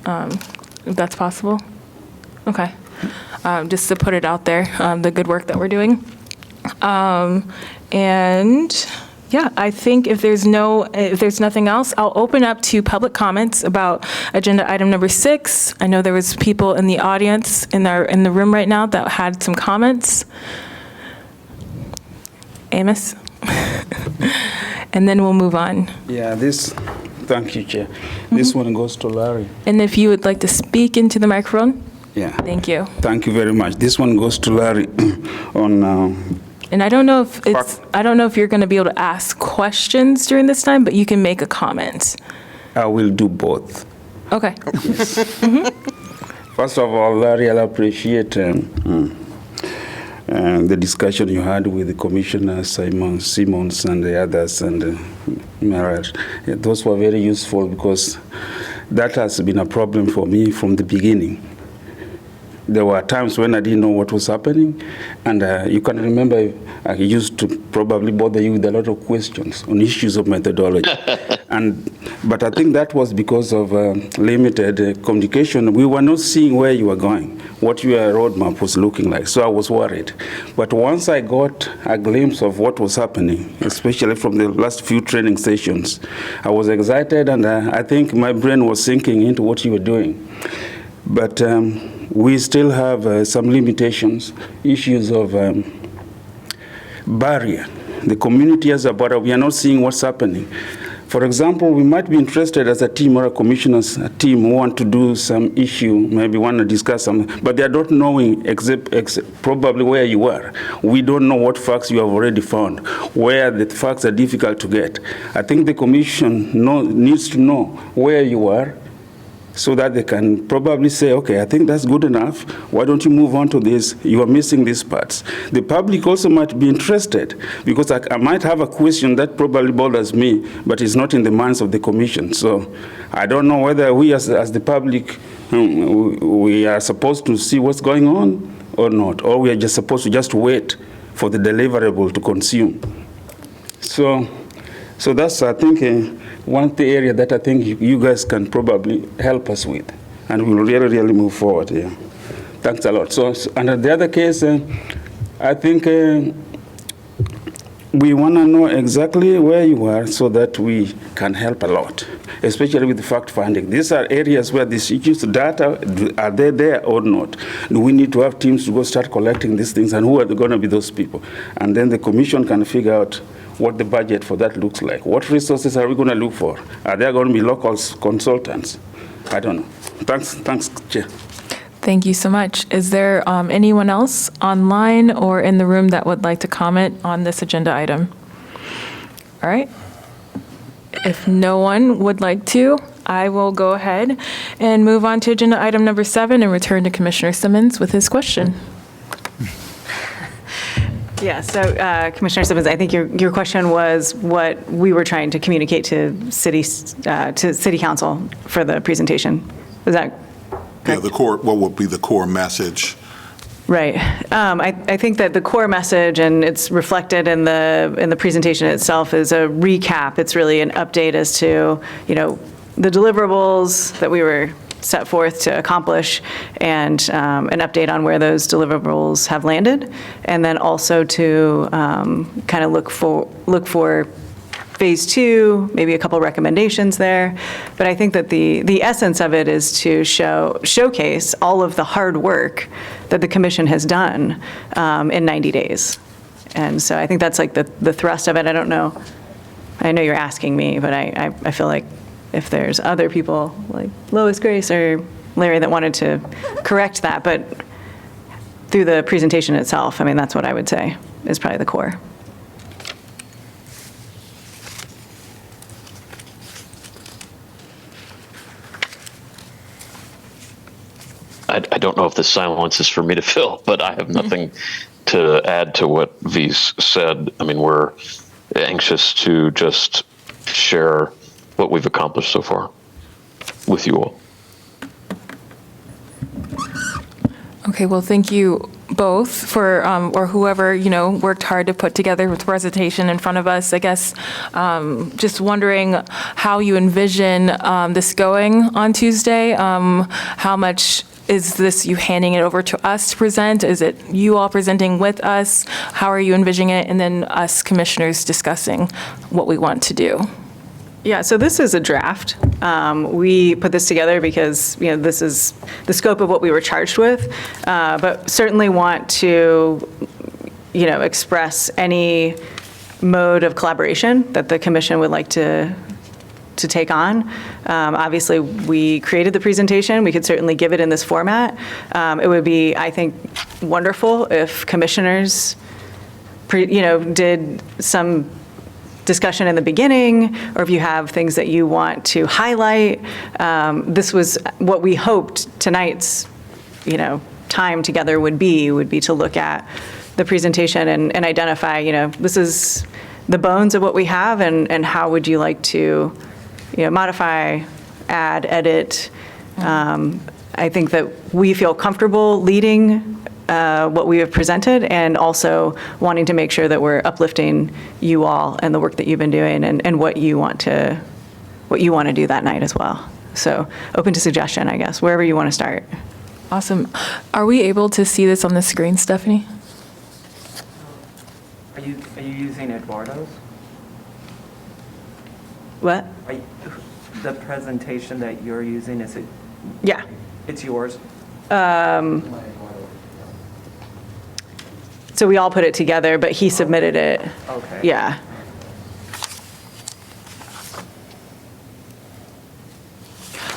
if that's possible. Okay. Just to put it out there, the good work that we're doing. And yeah, I think if there's nothing else, I'll open up to public comments about agenda item number 6. I know there was people in the audience in the room right now that had some comments. Amos? And then we'll move on. Yeah, thank you, Chair. This one goes to Larry. And if you would like to speak into the microphone? Yeah. Thank you. Thank you very much. This one goes to Larry on. And I don't know if you're going to be able to ask questions during this time, but you can make a comment. I will do both. Okay. First of all, Larry, I appreciate the discussion you had with the Commissioner Simmons and the others and Maraj. Those were very useful because that has been a problem for me from the beginning. There were times when I didn't know what was happening, and you can remember I used to probably bother you with a lot of questions on issues of methodology. But I think that was because of limited communication. We were not seeing where you were going, what your roadmap was looking like, so I was worried. But once I got a glimpse of what was happening, especially from the last few training sessions, I was excited, and I think my brain was sinking into what you were doing. But we still have some limitations, issues of barrier. The community as a border, we are not seeing what's happening. For example, we might be interested as a team or a commissioner's team who want to do some issue, maybe want to discuss something, but they are not knowing probably where you are. We don't know what facts you have already found, where the facts are difficult to get. I think the commission needs to know where you are, so that they can probably say, okay, I think that's good enough. Why don't you move on to this? You are missing these parts. The public also might be interested because I might have a question that probably bothers me, but it's not in the minds of the commission. So I don't know whether we as the public, we are supposed to see what's going on or not, or we are just supposed to just wait for the deliverable to consume. So that's, I think, one area that I think you guys can probably help us with, and we'll really move forward here. Thanks a lot. So under the other case, I think we want to know exactly where you are so that we can help a lot, especially with the fact-finding. These are areas where these issues, data, are they there or not? Do we need to have teams to go start collecting these things, and who are going to be those people? And then the commission can figure out what the budget for that looks like. What resources are we going to look for? Are there going to be local consultants? I don't know. Thanks, Chair. Thank you so much. Is there anyone else online or in the room that would like to comment on this agenda item? All right. If no one would like to, I will go ahead and move on to agenda item number 7 and return to Commissioner Simmons with his question. Yeah, so Commissioner Simmons, I think your question was what we were trying to communicate to City Council for the presentation. Was that correct? Yeah, what would be the core message? Right. I think that the core message, and it's reflected in the presentation itself, is a recap. It's really an update as to, the deliverables that we were set forth to accomplish, and an update on where those deliverables have landed, and then also to kind of look for phase 2, maybe a couple recommendations there. But I think that the essence of it is to showcase all of the hard work that the commission has done in 90 days. And so I think that's like the thrust of it. I don't know. I know you're asking me, but I feel like if there's other people like Lois, Grace, or Larry that wanted to correct that, but through the presentation itself, I mean, that's what I would say is probably the core. I don't know if the silence is for me to fill, but I have nothing to add to what V's said. I mean, we're anxious to just share what we've accomplished so far with you all. Okay, well, thank you both for, or whoever, worked hard to put together the presentation in front of us. I guess just wondering how you envision this going on Tuesday. How much is this you handing it over to us to present? Is it you all presenting with us? How are you envisioning it? And then us commissioners discussing what we want to do. Yeah, so this is a draft. We put this together because, this is the scope of what we were charged with, but certainly want to, express any mode of collaboration that the commission would like to take on. Obviously, we created the presentation. We could certainly give it in this format. It would be, I think, wonderful if commissioners, did some discussion in the beginning, or if you have things that you want to highlight. This was what we hoped tonight's, time together would be to look at the presentation and identify, this is the bones of what we have, and how would you like to, modify, add, edit. I think that we feel comfortable leading what we have presented, and also wanting to make sure that we're uplifting you all and the work that you've been doing, and what you want to do that night as well. So open to suggestion, I guess, wherever you want to start. Awesome. Are we able to see this on the screen, Stephanie? Are you using Eduardo's? What? The presentation that you're using, is it? Yeah. It's yours? So we all put it together, but he submitted it. Okay. Yeah.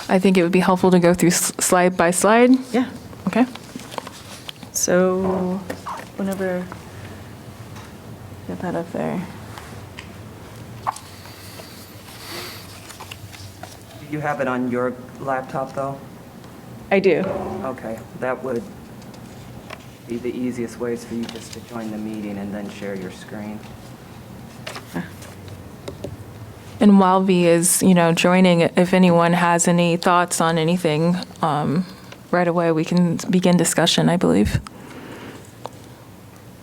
I think it would be helpful to go through slide by slide. Yeah. Okay. So whenever, get that up there. Do you have it on your laptop, though? I do. Okay, that would be the easiest ways for you just to join the meeting and then share your screen. And while V is, joining, if anyone has any thoughts on anything, right away we can begin discussion, I believe.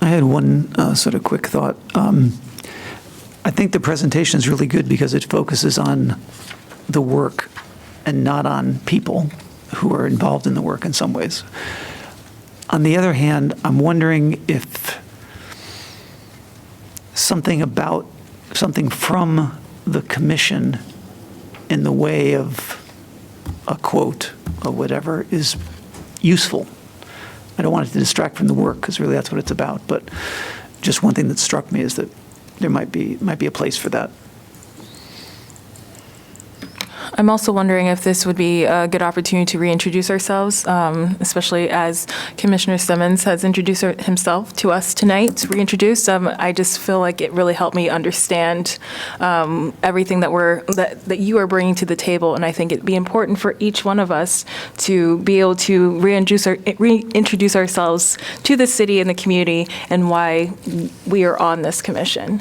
I had one sort of quick thought. I think the presentation is really good because it focuses on the work and not on people who are involved in the work in some ways. On the other hand, I'm wondering if something from the commission in the way of a quote or whatever is useful. I don't want it to distract from the work, because really that's what it's about. But just one thing that struck me is that there might be a place for that. I'm also wondering if this would be a good opportunity to reintroduce ourselves, especially as Commissioner Simmons has introduced himself to us tonight, to reintroduce. I just feel like it really helped me understand everything that you are bringing to the table, and I think it'd be important for each one of us to be able to reintroduce ourselves to the city and the community and why we are on this commission.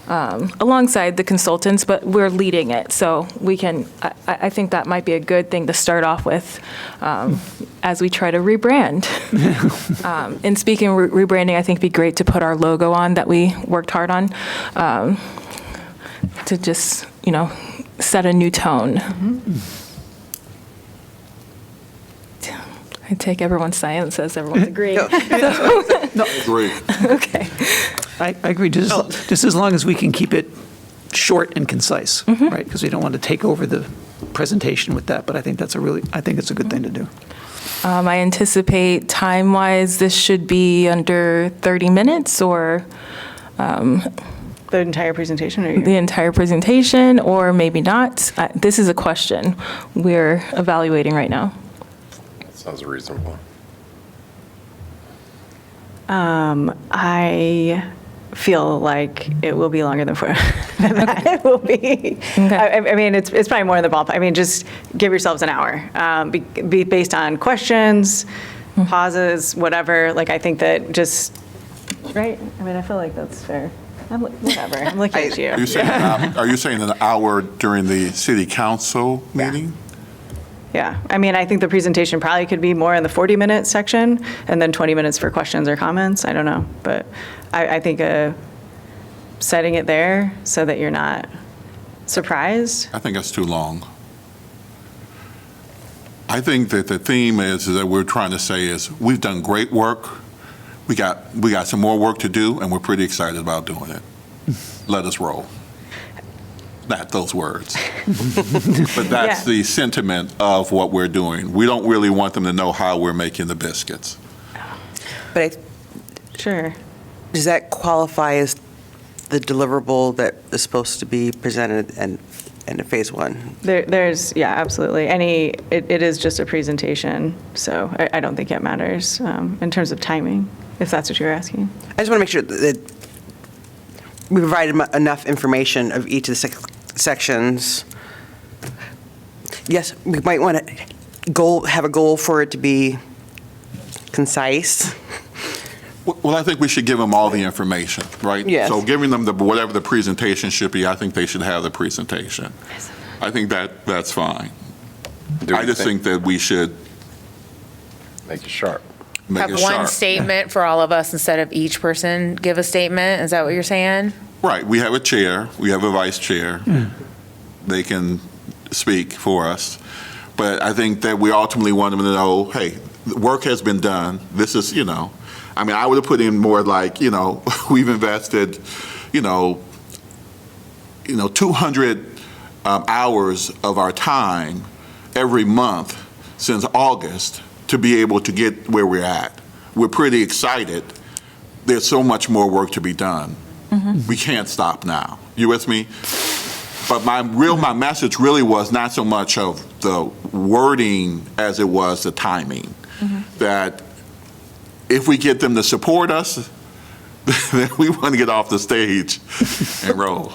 Alongside the consultants, but we're leading it. So we can, I think that might be a good thing to start off with as we try to rebrand. And speaking of rebranding, I think it'd be great to put our logo on that we worked hard on to just, set a new tone. I take everyone's silence as everyone's agreeing. Agree. Okay. I agree, just as long as we can keep it short and concise, right? Because we don't want to take over the presentation with that, but I think it's a good thing to do. I anticipate time-wise, this should be under 30 minutes or The entire presentation, or the entire presentation, or maybe not. This is a question we're evaluating right now. Sounds reasonable. I feel like it will be longer than it will be. I mean, it's probably more in the ballpark. I mean, just give yourselves an hour. Be based on questions, pauses, whatever. Like, I think that just, right? I mean, I feel like that's fair. Whatever. I'm looking at you. Are you saying an hour during the city council meeting? Yeah. I mean, I think the presentation probably could be more in the 40-minute section and then 20 minutes for questions or comments. I don't know. But I think setting it there so that you're not surprised. I think that's too long. I think that the theme is that we're trying to say is we've done great work. We got some more work to do, and we're pretty excited about doing it. Let us roll. Not those words. But that's the sentiment of what we're doing. We don't really want them to know how we're making the biscuits. But Sure. does that qualify as the deliverable that is supposed to be presented in phase one? There's, yeah, absolutely. It is just a presentation, so I don't think it matters in terms of timing, if that's what you're asking. I just want to make sure that we provided enough information of each of the sections. Yes, we might want to have a goal for it to be concise. Well, I think we should give them all the information, right? Yes. So giving them whatever the presentation should be, I think they should have the presentation. I think that's fine. I just think that we should Make it sharp. make Have it one sharp. statement for all of us instead of each person give a statement? Is that what you're saying? Right, we have a chair, we have a vice chair. They can speak for us. But I think that we ultimately want them to know, hey, the work has been done. This is, I mean, I would have put in more like, we've invested, 200 hours of our time every month since August to be able to get where we're at. We're pretty excited. There's so much more work to be done. We can't stop now. You with me? But my message really was not so much of the wording as it was the timing. That if we get them to support us, then we want to get off the stage and roll.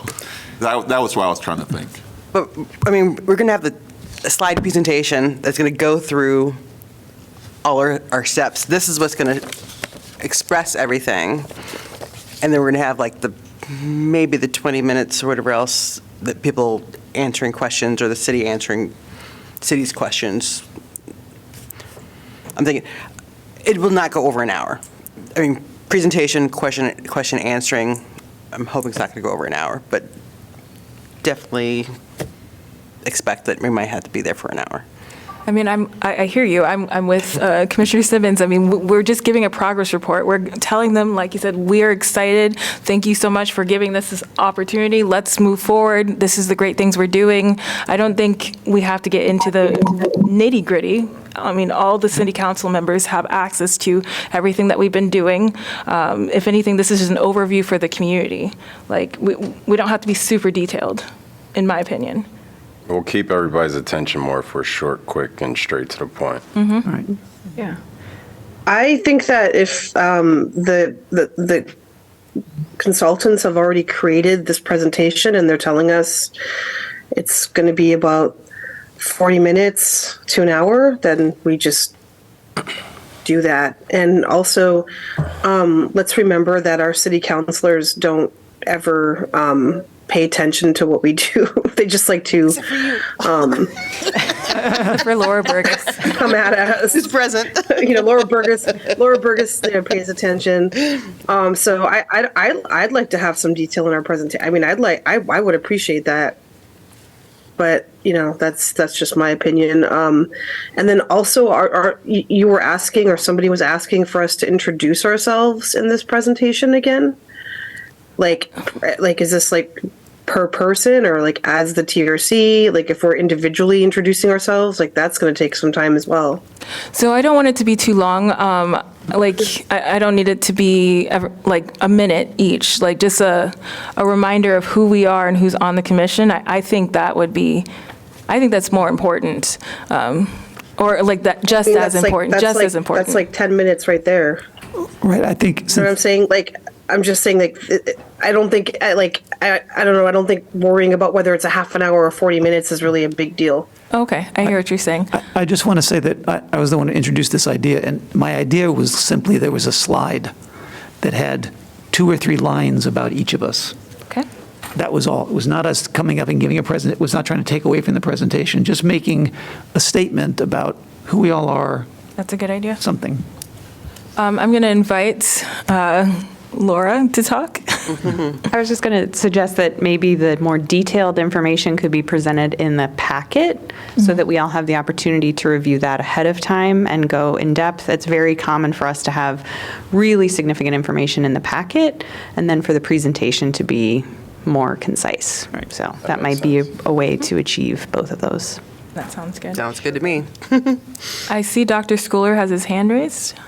That was what I was trying to think. But, I mean, we're going to have a slide presentation that's going to go through all our steps. This is what's going to express everything. And then we're going to have like maybe the 20 minutes or whatever else that people answering questions or the city answering city's questions. I'm thinking it will not go over an hour. I mean, presentation, question answering, I'm hoping it's not going to go over an hour, but definitely expect that we might have to be there for an hour. I mean, I hear you. I'm with Commissioner Simmons. I mean, we're just giving a progress report. We're telling them, like you said, we are excited. Thank you so much for giving us this opportunity. Let's move forward. This is the great things we're doing. I don't think we have to get into the nitty gritty. I mean, all the city council members have access to everything that we've been doing. If anything, this is just an overview for the community. Like, we don't have to be super detailed, in my opinion. We'll keep everybody's attention more if we're short, quick, and straight to the point. All right. Yeah. I think that if the consultants have already created this presentation and they're telling us it's going to be about 40 minutes to an hour, then we just do that. And also, let's remember that our city councilors don't ever pay attention to what we do. They just like to For Laura Burgess. come at us. Who's present? Laura Burgess pays attention. So I'd like to have some detail in our presentation. I mean, I would appreciate that. but that's just my opinion. And then also, you were asking, or somebody was asking for us to introduce ourselves in this presentation again. Like, is this like per person or like as the TRC? Like, if we're individually introducing ourselves, like that's going to take some time as well. So I don't want it to be too long. I don't need it to be like a minute each, like just a reminder of who we are and who's on the commission. I think that's more important. Or like that, just as important. That's like 10 minutes right there. Right, I think. You know what I'm saying? Like, I'm just saying, like, I don't think, I don't know, I don't think worrying about whether it's a half an hour or 40 minutes is really a big deal. Okay, I hear what you're saying. I just want to say that I was the one who introduced this idea, and my idea was simply there was a slide that had 2 or 3 lines about each of us. Okay. That was all. It was not us coming up and giving a present. It was not trying to take away from the presentation, just making a statement about who we all are. That's a good idea. Something. I'm going to invite Laura to talk. I was just going to suggest that maybe the more detailed information could be presented in the packet so that we all have the opportunity to review that ahead of time and go in depth. It's very common for us to have really significant information in the packet and then for the presentation to be more concise. Right. So that might be a way to achieve both of those. That sounds good. Sounds good to me. I see Dr. Schooler has his hand raised.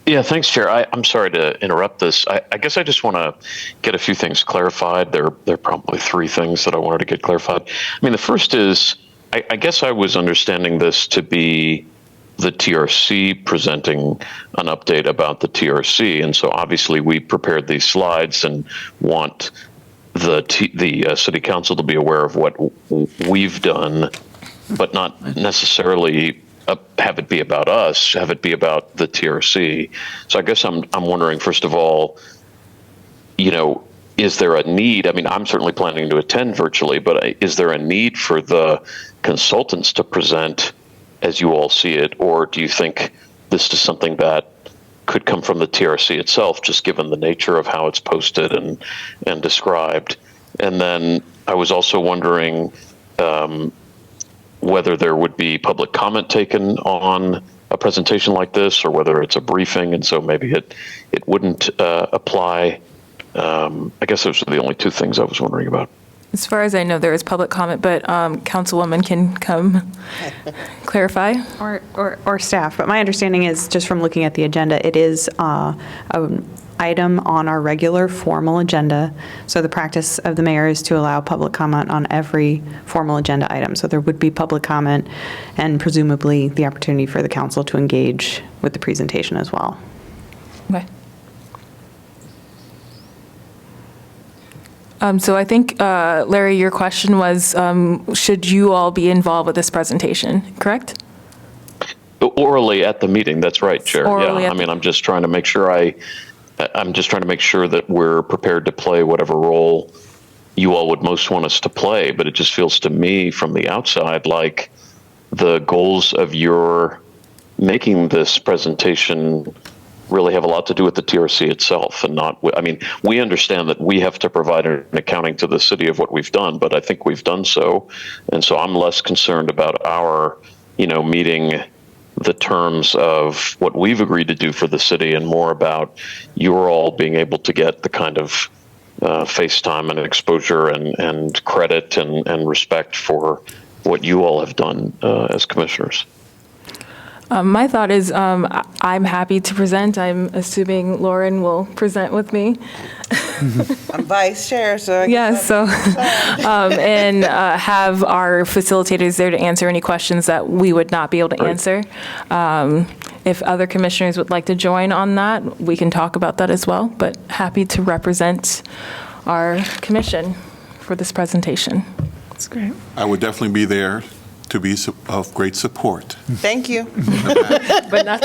Yeah, thanks, Chair. I'm sorry to interrupt this. I guess I just want to get a few things clarified. There are probably 3 things that I wanted to get clarified. I mean, the first is, I guess I was understanding this to be the TRC presenting an update about the TRC. And so obviously we prepared these slides and want the City Council to be aware of what we've done, but not necessarily have it be about us, have it be about the TRC. So I guess I'm wondering, first of all, is there a need? I mean, I'm certainly planning to attend virtually, but is there a need for the consultants to present as you all see it? Or do you think this is something that could come from the TRC itself, just given the nature of how it's posted and described? And then I was also wondering, whether there would be public comment taken on a presentation like this, or whether it's a briefing, and so maybe it wouldn't apply. I guess those are the only 2 things I was wondering about. As far as I know, there is public comment, but Councilwoman can come clarify. Or staff. But my understanding is, just from looking at the agenda, it is an item on our regular formal agenda. So the practice of the mayor is to allow public comment on every formal agenda item. So there would be public comment and presumably the opportunity for the council to engage with the presentation as well. Okay. So I think, Larry, your question was, should you all be involved with this presentation, correct? Orally at the meeting, that's right, Chair. Orally yeah, I mean, I'm just trying to make sure that we're prepared to play whatever role you all would most want us to play. But it just feels to me from the outside like the goals of your making this presentation really have a lot to do with the TRC itself and not, I mean, we understand that we have to provide an accounting to the city of what we've done, but I think we've done so. And so I'm less concerned about our, meeting the terms of what we've agreed to do for the city and more about you're all being able to get the kind of face time and exposure and credit and respect for what you all have done as commissioners. My thought is I'm happy to present. I'm assuming Lauren will present with me. I'm vice chair, so and have our facilitators there to answer any questions that we would not be able to answer. If other commissioners would like to join on that, we can talk about that as well, but happy to represent our commission for this presentation. That's great. I would definitely be there to be of great support. Thank you. But not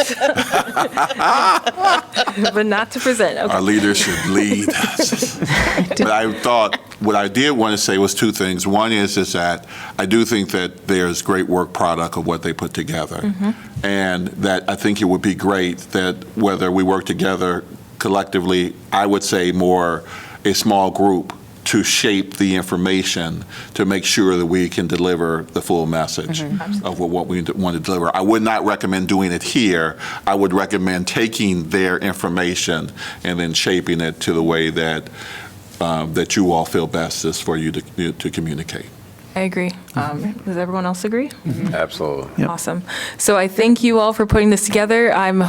to present. Okay. Our leaders should lead. But I thought what I did want to say was 2 things. One is that I do think that there's great work product of what they put together. And that I think it would be great that whether we work together collectively, I would say more a small group to shape the information to make sure that we can deliver the full message of what we want to deliver. I would not recommend doing it here. I would recommend taking their information and then shaping it to the way that that you all feel best is for you to communicate. I agree. Does everyone else agree? Absolutely. Awesome. So I thank you all for putting this together. I'm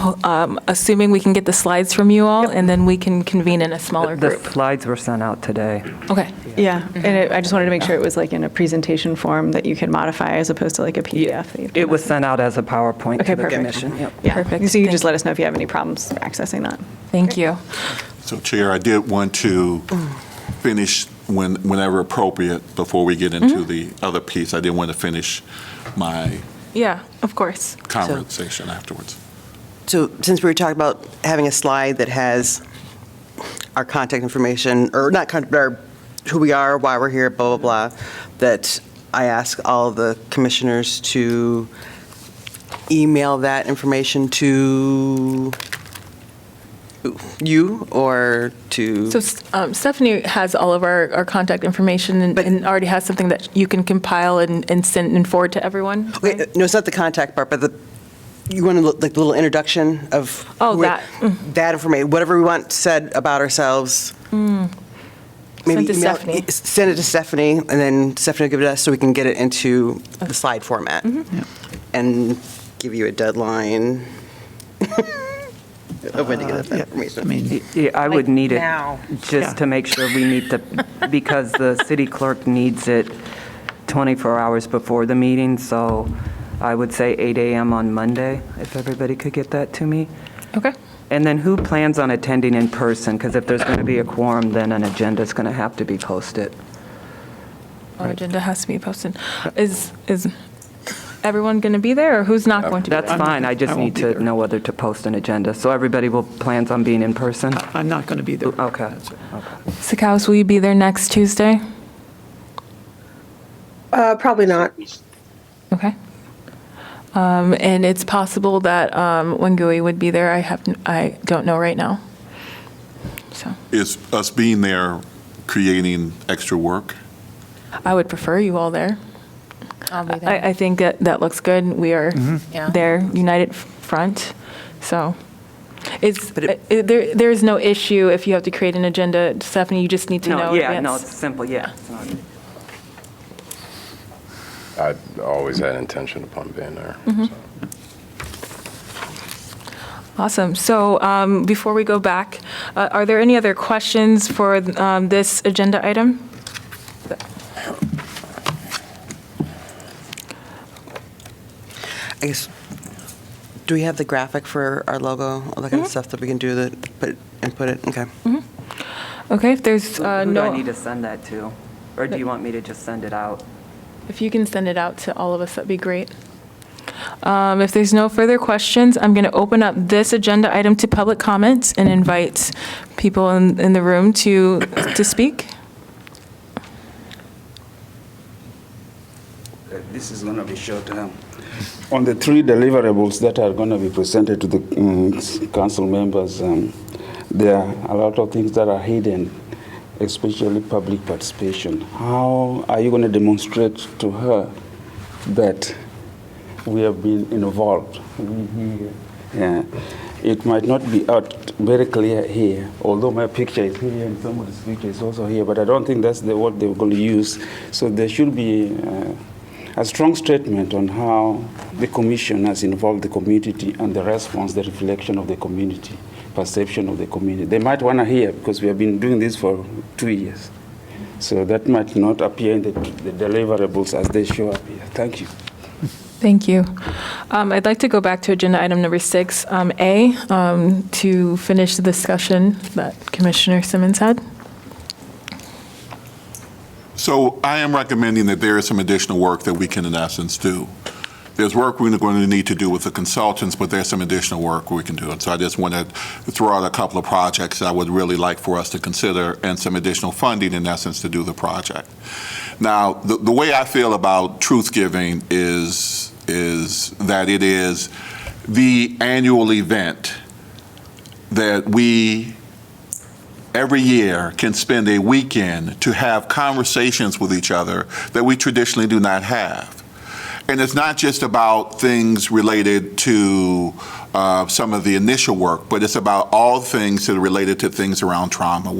assuming we can get the slides from you all, and then we can convene in a smaller The group. slides were sent out today. Okay. Yeah, and I just wanted to make sure it was like in a presentation form that you could modify as opposed to like a PDF. that you have to It was mess- sent out as a PowerPoint Okay, to the perfect. commission. Yep. Yeah, Perfect. so you just let us know if you have any problems accessing that. Thank you. So, Chair, I did want to finish whenever appropriate before we get into the other piece. I did want to finish my Yeah, of course. conversation afterwards. So since we were talking about having a slide that has our contact information, or not contact, our who we are, why we're here, blah, blah, blah, that I ask all the commissioners to email that information to you or to? So Stephanie has all of our contact information and already has something that you can compile and send and forward to everyone. Wait, no, it's not the contact part, but you want to look like the little introduction of. Oh, who we- that. That information, whatever we want said about ourselves. Maybe Send to email- Stephanie. Send it to Stephanie, and then Stephanie will give it to us so we can get it into the slide format. And give you a deadline of when to get that information. I mean, Yeah, I would need it now. just to make sure we meet because the city clerk needs it 24 hours before the meeting, so I would say 8 a.m. on Monday, if everybody could get that to me. Okay. And then who plans on attending in person? Because if there's going to be a quorum, then an agenda's going to have to be posted. Our agenda has to be posted. Is everyone going to be there, or who's not going to be That's there? fine, I I just won't need be to there. know whether to post an agenda. So everybody plans on being in person? I'm not going to be there. Okay. Sakaus, will you be there next Tuesday? Probably not. Okay. And it's possible that Wangui would be there. I don't know right now. So Is us being there creating extra work? I would prefer you all there. I'll be there. I think that looks good. We are Yeah. there, united front. So there's no issue if you have to create an agenda. Stephanie, you just need to know No, in yeah, no, advance. it's simple, yeah. I always had intention upon being there. Awesome. So before we go back, are there any other questions for this agenda item? I guess, do we have the graphic for our logo, all that kind of stuff that we can do put it? Okay. Okay, if there's Who do I no, need to send that to? Or do you want me to just send it out? if you can send it out to all of us, that'd be great. If there's no further questions, I'm going to open up this agenda item to public comments and invite people in the room to speak. This is going to be short. On the 3 deliverables that are going to be presented to the council members, there are a lot of things that are hidden, especially public participation. How are you going to demonstrate to her that we have been involved? Yeah. It might not be out very clear here, although my picture is here and somebody's picture is also here, but I don't think that's what they're going to use. So there should be a strong statement on how the commission has involved the community and the response, the reflection of the community, perception of the community. They might want to hear, because we have been doing this for 2 years. So that might not appear in the deliverables as they show up here. Thank you. Thank you. I'd like to go back to agenda item number 6A to finish the discussion that Commissioner Simmons had. So I am recommending that there is some additional work that we can, in essence, do. There's work we're going to need to do with the consultants, but there's some additional work we can do. And so I just want to throw out a couple of projects I would really like for us to consider and some additional funding, in essence, to do the project. Now, the way I feel about truth giving is that it is the annual event that we every year can spend a weekend to have conversations with each other that we traditionally do not have. And it's not just about things related to some of the initial work, but it's about all things that are related to things around trauma,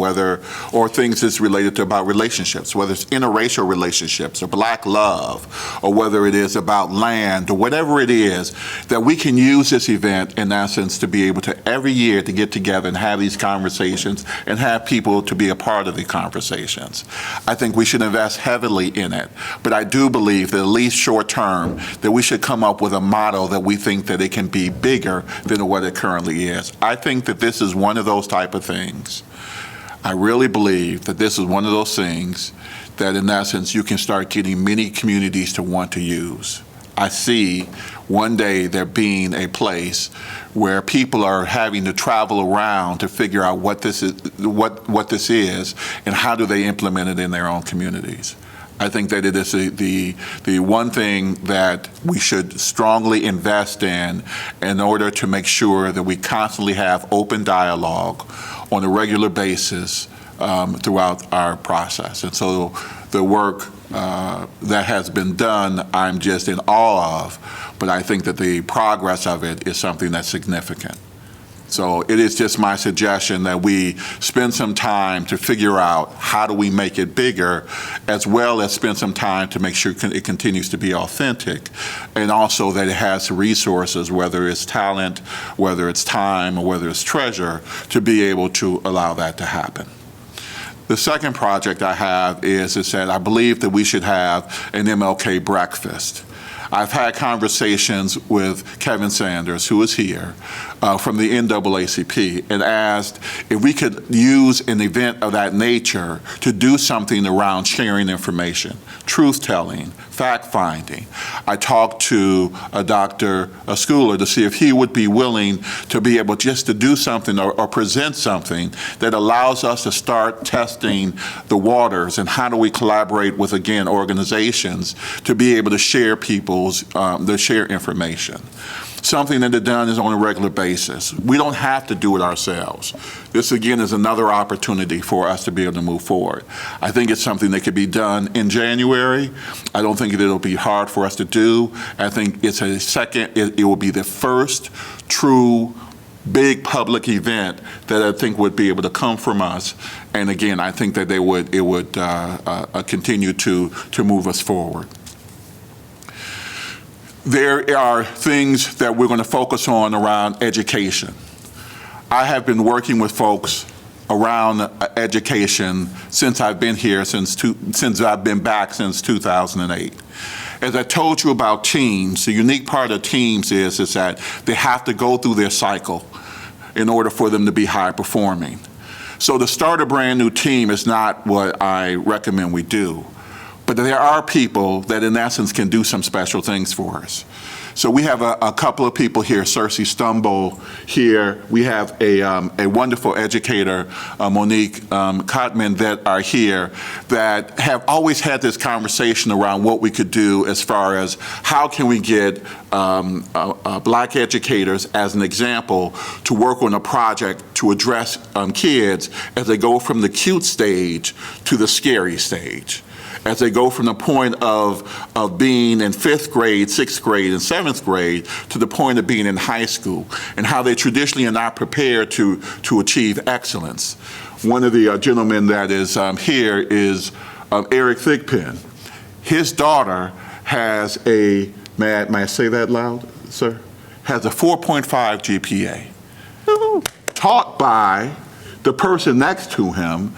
or things that's related to about relationships, whether it's interracial relationships or Black love, or whether it is about land, or whatever it is, that we can use this event, in essence, to be able to every year to get together and have these conversations and have people to be a part of the conversations. I think we should invest heavily in it, but I do believe that at least short term, that we should come up with a model that we think that it can be bigger than what it currently is. I think that this is one of those type of things. I really believe that this is one of those things that, in essence, you can start getting many communities to want to use. I see one day there being a place where people are having to travel around to figure out what this is and how do they implement it in their own communities. I think that it is the one thing that we should strongly invest in order to make sure that we constantly have open dialogue on a regular basis throughout our process. And so the work that has been done, I'm just in awe of, but I think that the progress of it is something that's significant. So it is just my suggestion that we spend some time to figure out how do we make it bigger, as well as spend some time to make sure it continues to be authentic, and also that it has resources, whether it's talent, whether it's time, or whether it's treasure, to be able to allow that to happen. The second project I have is that I believe that we should have an MLK breakfast. I've had conversations with Kevin Sanders, who is here, from the NAACP, and asked if we could use an event of that nature to do something around sharing information, truth-telling, fact-finding. I talked to Dr. Schooler to see if he would be willing to be able just to do something or present something that allows us to start testing the waters and how do we collaborate with, again, organizations to be able to share to share information. Something that is done is on a regular basis. We don't have to do it ourselves. This, again, is another opportunity for us to be able to move forward. I think it's something that could be done in January. I don't think it'll be hard for us to do. I think it's it will be the first true big public event that I think would be able to come from us. And again, I think that it would continue to move us forward. There are things that we're going to focus on around education. I have been working with folks around education since I've been here, since I've been back since 2008. As I told you about teams, the unique part of teams is that they have to go through their cycle in order for them to be high performing. So to start a brand new team is not what I recommend we do. But there are people that, in essence, can do some special things for us. So we have a couple of people here, Cersei Stumble here. We have a wonderful educator, Monique Cotman, that are here that have always had this conversation around what we could do as far as how can we get Black educators, as an example, to work on a project to address kids as they go from the cute stage to the scary stage, as they go from the point of being in 5th grade, 6th grade, and 7th grade to the point of being in high school, and how they traditionally are not prepared to achieve excellence. One of the gentlemen that is here is Eric Thigpen. His daughter has may I say that loud, sir? Has a 4.5 GPA. Woo-hoo. Taught by the person next to him,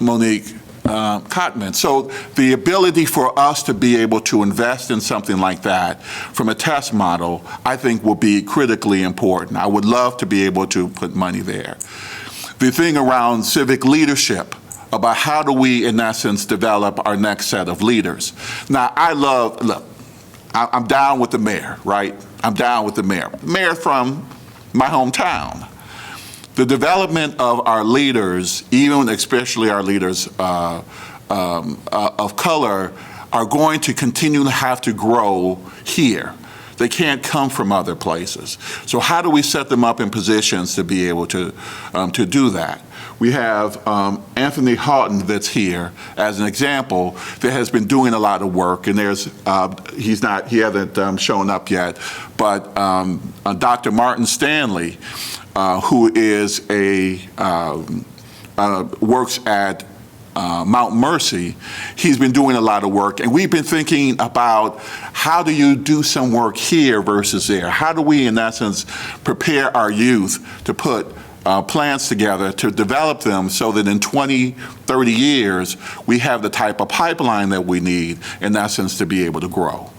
Monique Cotman. So the ability for us to be able to invest in something like that from a test model, I think will be critically important. I would love to be able to put money there. The thing around civic leadership, about how do we, in essence, develop our next set of leaders. Now, I'm down with the mayor, right? I'm down with the mayor. Mayor from my hometown. The development of our leaders, even especially our leaders of color, are going to continue to have to grow here. They can't come from other places. So how do we set them up in positions to be able to do that? We have Anthony Houghton that's here as an example that has been doing a lot of work, and there's he hasn't shown up yet, but Dr. Martin Stanley, who is works at Mount Mercy, he's been doing a lot of work, and we've been thinking about how do you do some work here versus there? How do we, in essence, prepare our youth to put plans together to develop them so that in 20, 30 years, we have the type of pipeline that we need, in essence, to be able to grow.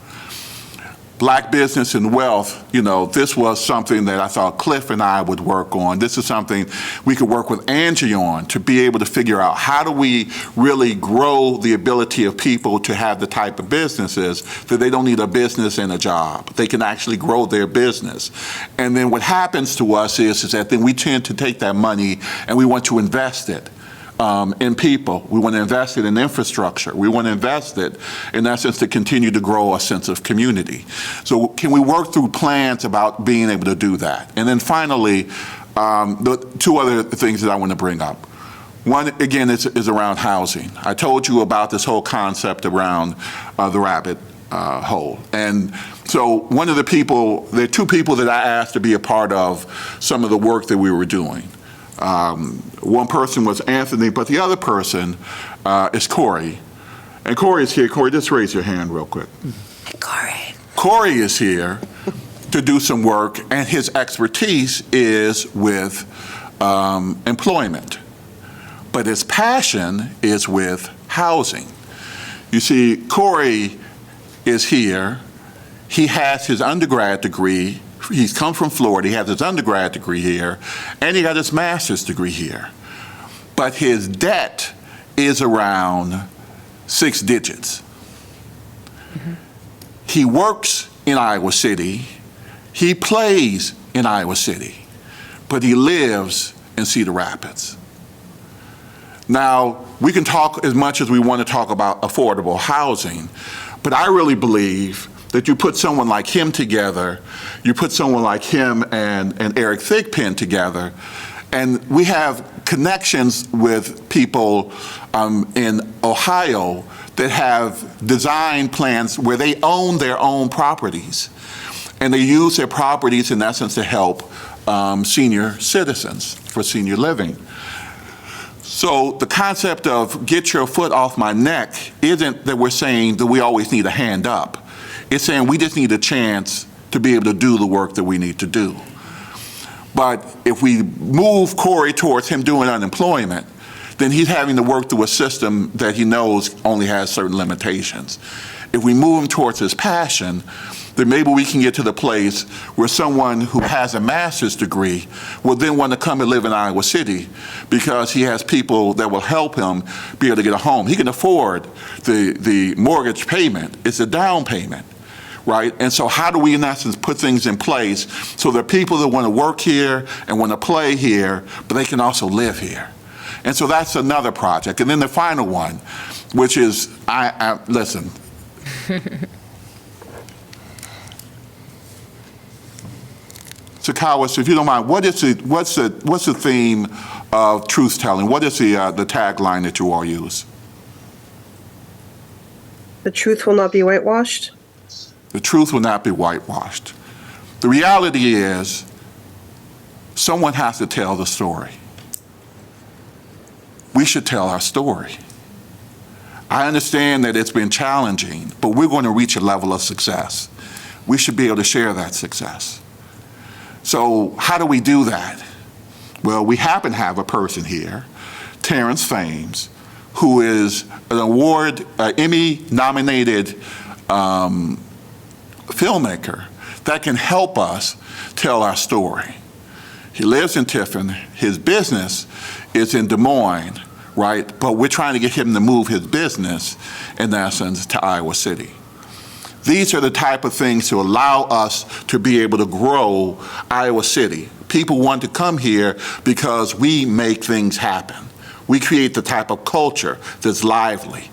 Black business and wealth, this was something that I thought Cliff and I would work on. This is something we could work with Angie on to be able to figure out how do we really grow the ability of people to have the type of businesses that they don't need a business and a job. They can actually grow their business. And then what happens to us is that then we tend to take that money and we want to invest it in people. We want to invest it in infrastructure. We want to invest it, in essence, to continue to grow a sense of community. So can we work through plans about being able to do that? And then finally, the two other things that I want to bring up. One, again, is around housing. I told you about this whole concept around the rabbit hole. And so there are two people that I asked to be a part of some of the work that we were doing. One person was Anthony, but the other person is Corey. And Corey is here. Corey, just raise your hand real quick. Corey is here to do some work, and his expertise is with employment. But his passion is with housing. You see, Corey is here. He has his undergrad degree. He's come from Florida. He has his undergrad degree here, and he got his master's degree here. But his debt is around 6 digits. Mm-hmm. He works in Iowa City. He plays in Iowa City, but he lives in Cedar Rapids. Now, we can talk as much as we want to talk about affordable housing, but I really believe that you put someone like him together, you put someone like him and Eric Thigpen together, and we have connections with people in Ohio that have design plans where they own their own properties, and they use their properties in essence to help senior citizens for senior living. So the concept of get your foot off my neck isn't that we're saying that we always need a hand up. It's saying we just need a chance to be able to do the work that we need to do. But if we move Corey towards him doing unemployment, then he's having to work through a system that he knows only has certain limitations. If we move him towards his passion, then maybe we can get to the place where someone who has a master's degree will then want to come and live in Iowa City because he has people that will help him be able to get a home. He can afford the mortgage payment. It's a down payment, right? And so how do we, in essence, put things in place so there are people that want to work here and want to play here, but they can also live here? And so that's another project. And then the final one, which is, listen. Sakawa, so if you don't mind, what's the theme of truth telling? What is the tagline that you all use? The truth will not be whitewashed. The truth will not be whitewashed. The reality is, someone has to tell the story. We should tell our story. I understand that it's been challenging, but we're going to reach a level of success. We should be able to share that success. So how do we do that? Well, we happen to have a person here, Terrence Fames, who is an Emmy-nominated filmmaker that can help us tell our story. He lives in Tiffin. His business is in Des Moines, right? But we're trying to get him to move his business, in essence, to Iowa City. These are the type of things to allow us to be able to grow Iowa City. People want to come here because we make things happen. We create the type of culture that's lively.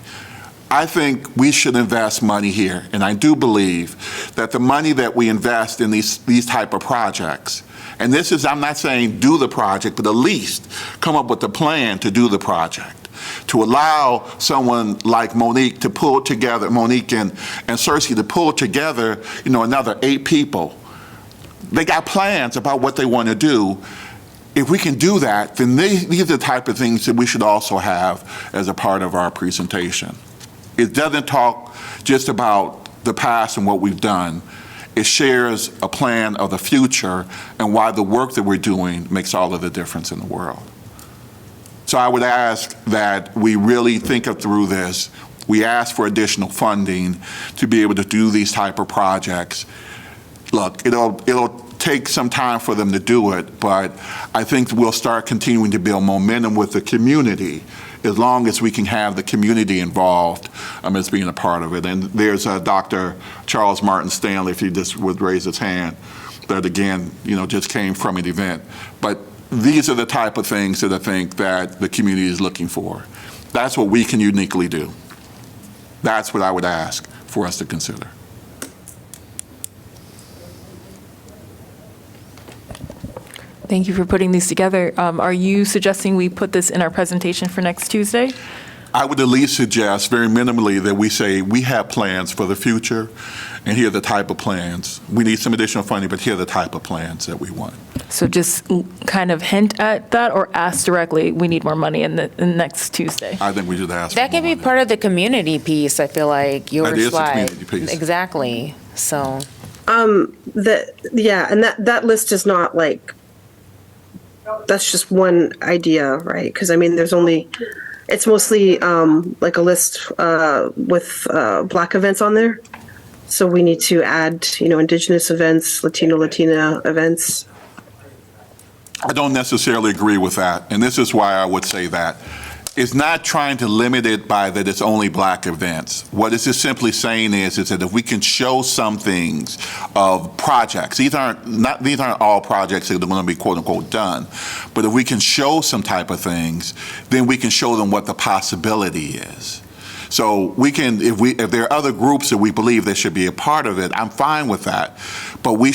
I think we should invest money here, and I do believe that the money that we invest in these type of projects, and this is, I'm not saying do the project, but at least come up with a plan to do the project, to allow someone like Monique to pull together, Monique and Cersei to pull together, another 8 people. They got plans about what they want to do. If we can do that, then these are the type of things that we should also have as a part of our presentation. It doesn't talk just about the past and what we've done. It shares a plan of the future and why the work that we're doing makes all of the difference in the world. So I would ask that we really think through this. We ask for additional funding to be able to do these type of projects. Look, it'll take some time for them to do it, but I think we'll start continuing to build momentum with the community as long as we can have the community involved as being a part of it. And there's Dr. Charles Martin Stanley, if he just would raise his hand, that again, just came from an event. But these are the type of things that I think that the community is looking for. That's what we can uniquely do. That's what I would ask for us to consider. Thank you for putting these together. Are you suggesting we put this in our presentation for next Tuesday? I would at least suggest very minimally that we say we have plans for the future, and here are the type of plans. We need some additional funding, but here are the type of plans that we want. So just kind of hint at that, or ask directly, we need more money in next Tuesday? I think we should ask. That can be part of the community piece, I feel like, your That is the slide. community piece. Exactly, so. And that list is not like, that's just one idea, right? Because it's mostly like a list with Black events on there. So we need to add, Indigenous events, Latina events. I don't necessarily agree with that, and this is why I would say that. It's not trying to limit it by that it's only Black events. What it's just simply saying is that if we can show some things of projects, these aren't all projects that are going to be quote unquote done, but if we can show some type of things, then we can show them what the possibility is. So we can, if there are other groups that we believe that should be a part of it, I'm fine with that, but we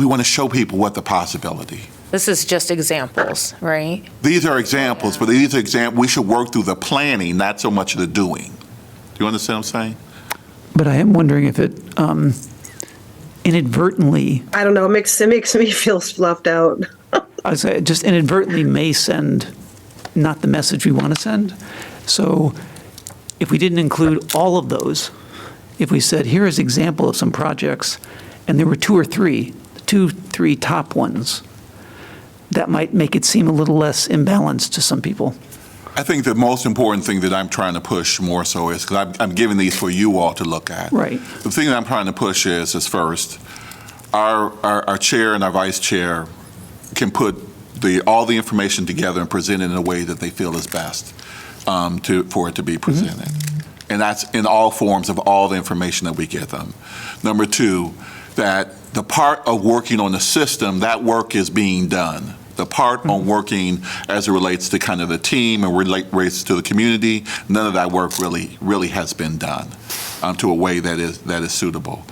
want to show people what the possibility. This is just examples, right? These are examples, but these are examples. We should work through the planning, not so much the doing. Do you understand what I'm saying? But I am wondering if it inadvertently, I don't know, it makes me feel left out. I would say just inadvertently may send not the message we want to send. So if we didn't include all of those, if we said, here is an example of some projects, and there were 2 or 3 top ones, that might make it seem a little less imbalanced to some people. I think the most important thing that I'm trying to push more so is, because I'm giving these for you all to look at. Right. The thing that I'm trying to push is first, our chair and our vice chair can put all the information together and present it in a way that they feel is best for it to be presented. And that's in all forms of all the information that we get them. Number 2, that the part of working on the system, that work is being done. The part on working as it relates to kind of the team and relates to the community, none of that work really has been done to a way that is suitable.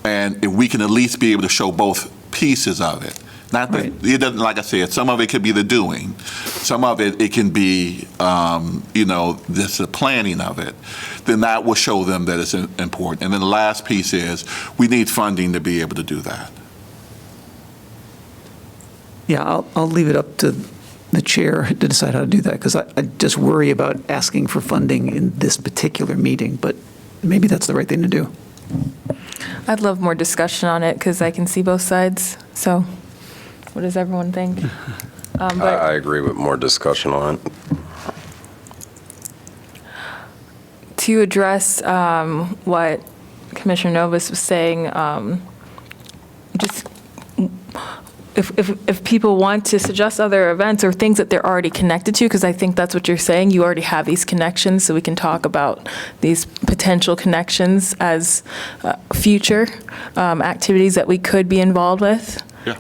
And if we can at least be able to show both pieces of it, not that it doesn't, like I said, some of it could be the doing, some of it can be, just the planning of it, then that will show them that it's important. And then the last piece is we need funding to be able to do that. Yeah, I'll leave it up to the chair to decide how to do that, because I just worry about asking for funding in this particular meeting, but maybe that's the right thing to do. I'd love more discussion on it because I can see both sides. So what does everyone think? I agree with more discussion on it. To address what Commissioner Novus was saying, just if people want to suggest other events or things that they're already connected to, because I think that's what you're saying, you already have these connections, so we can talk about these potential connections as future activities that we could be involved with. Yeah.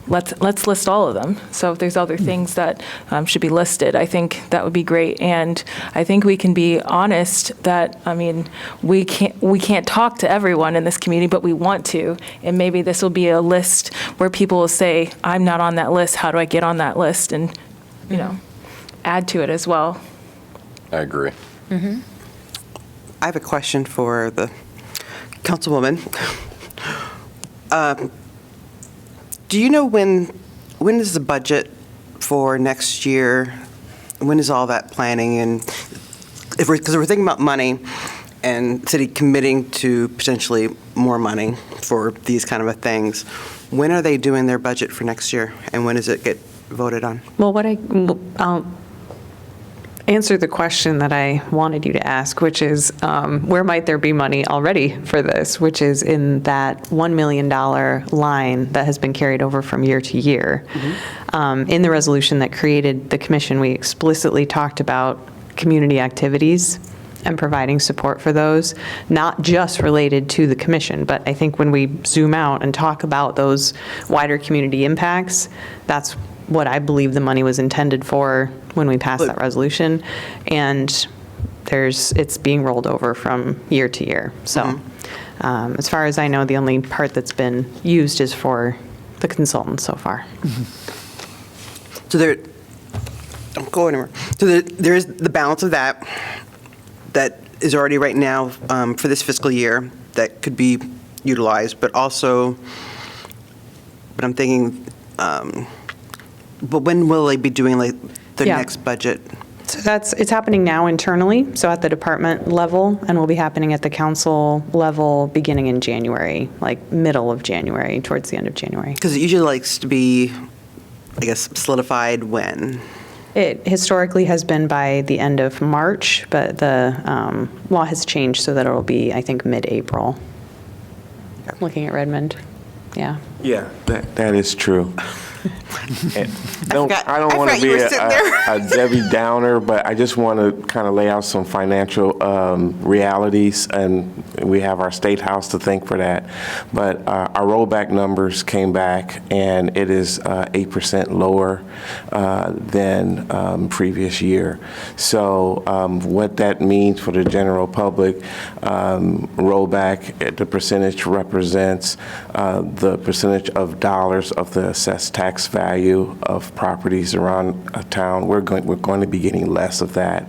let's list all of them. So if there's other things that should be listed, I think that would be great. And I think we can be honest that, I mean, we can't talk to everyone in this community, but we want to. And maybe this will be a list where people will say, I'm not on that list. How do I get on that list? And, you know, add to it as well. I agree. I have a question for the councilwoman. Do you know when is the budget for next year? When is all that planning? And because we're thinking about money and city committing to potentially more money for these kind of things, when are they doing their budget for next year? And when does it get voted on? Well, I'll answer the question that I wanted you to ask, which is where might there be money already for this, which is in that $1 million line that has been carried over from year to year. In the resolution that created the commission, we explicitly talked about community activities and providing support for those, not just related to the commission, but I think when we zoom out and talk about those wider community impacts, that's what I believe the money was intended for when we passed that resolution. And it's being rolled over from year to year. So as far as I know, the only part that's been used is for the consultants so far. So don't go anywhere. So there is the balance of that is already right now for this fiscal year that could be utilized, but also, but I'm thinking, but when will they be doing like their next budget? So it's happening now internally, so at the department level, and will be happening at the council level beginning in January, like middle of January, towards the end of January. Because it usually likes to be, I guess, solidified when? It historically has been by the end of March, but the law has changed so that it'll be, I think, mid-April. Looking at Redmond, yeah. Yeah, that is true. I don't want to be a Debbie Downer, but I just want to kind of lay out some financial realities, and we have our State House to thank for that. But our rollback numbers came back, and it is 8% lower than previous year. So what that means for the general public, rollback, the percentage represents the percentage of dollars of the assessed tax value of properties around a town. We're going to be getting less of that.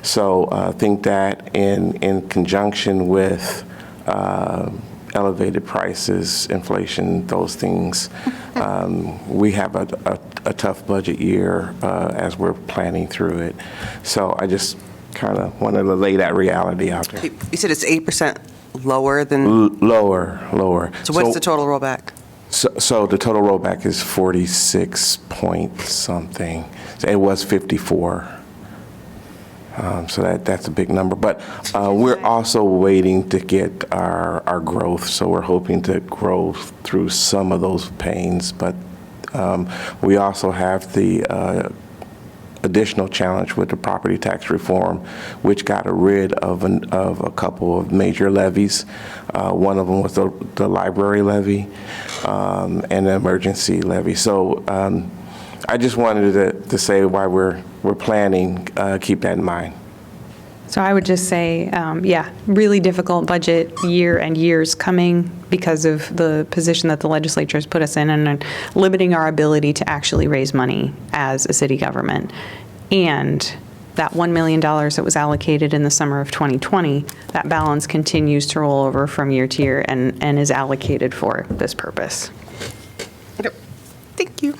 So I think that in conjunction with elevated prices, inflation, those things, we have a tough budget year as we're planning through it. So I just kind of wanted to lay that reality out there. You said it's 8% lower than? Lower. So what's the total rollback? So the total rollback is 46 point something. So it was 54. So that's a big number. But we're also waiting to get our growth. So we're hoping to grow through some of those pains. But we also have the additional challenge with the property tax reform, which got rid of a couple of major levies. One of them was the library levy and the emergency levy. So I just wanted to say why we're planning, keep that in mind. So I would just say, really difficult budget year and years coming because of the position that the legislature has put us in and limiting our ability to actually raise money as a city government. And that $1 million that was allocated in the summer of 2020, that balance continues to roll over from year to year and is allocated for this purpose. Thank you.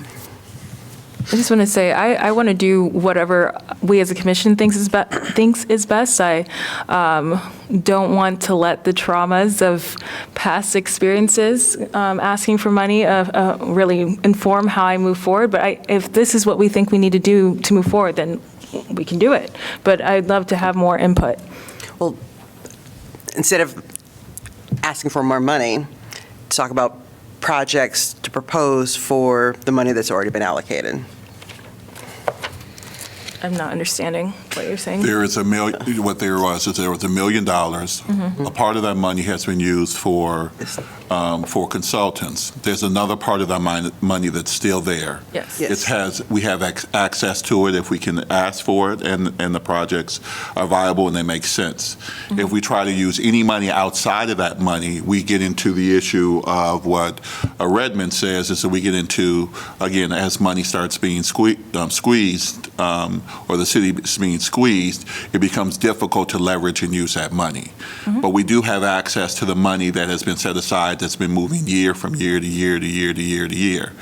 I just want to say, I want to do whatever we as a commission thinks is best. I don't want to let the traumas of past experiences asking for money really inform how I move forward. But if this is what we think we need to do to move forward, then we can do it. But I'd love to have more input. Well, instead of asking for more money, talk about projects to propose for the money that's already been allocated. I'm not understanding. what you're saying? There is what there was is there was $1 million. A part of that money has been used for consultants. There's another part of that money that's still there. Yes. We have access to it if we can ask for it, and the projects are viable and they make sense. If we try to use any money outside of that money, we get into the issue of what Redmond says, is that we get into, again, as money starts being squeezed, or the city is being squeezed, it becomes difficult to leverage and use that money. But we do have access to the money that has been set aside that's been moving year from year to year to year to year to year.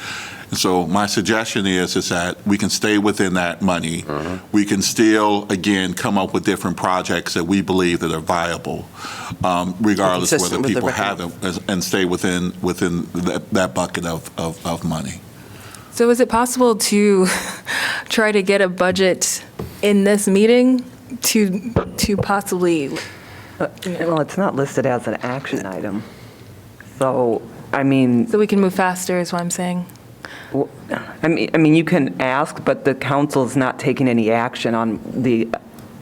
And so my suggestion is that we can stay within that money. We can still, again, come up with different projects that we believe that are viable, regardless of whether people have them, and stay within that bucket of money. So is it possible to try to get a budget in this meeting to possibly? Well, it's not listed as an action item. So, I mean. So we can move faster is what I'm saying. I mean, you can ask, but the council's not taking any action on the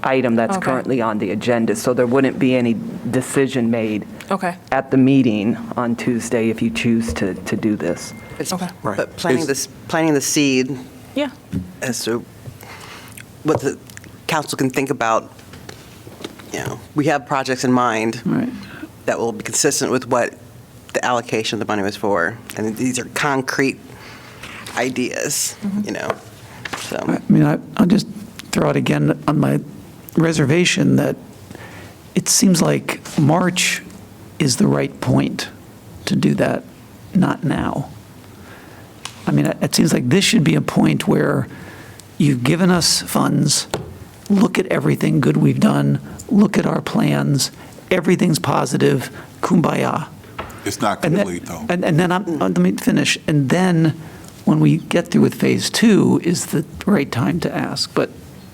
item that's currently on the agenda, so there wouldn't be any decision made at the meeting on Tuesday if you choose to do this. But planting the seed as to what the council can think about, we have projects in mind that will be consistent with what the allocation of the money was for, and these are concrete ideas, so. I mean, I'll just throw out again on my reservation that it seems like March is the right point to do that, not now. I mean, it seems like this should be a point where you've given us funds, look at everything good we've done, look at our plans, everything's positive, kumbaya. It's not complete, though. And then, let me finish, and then when we get through with phase 2 is the right time to ask, but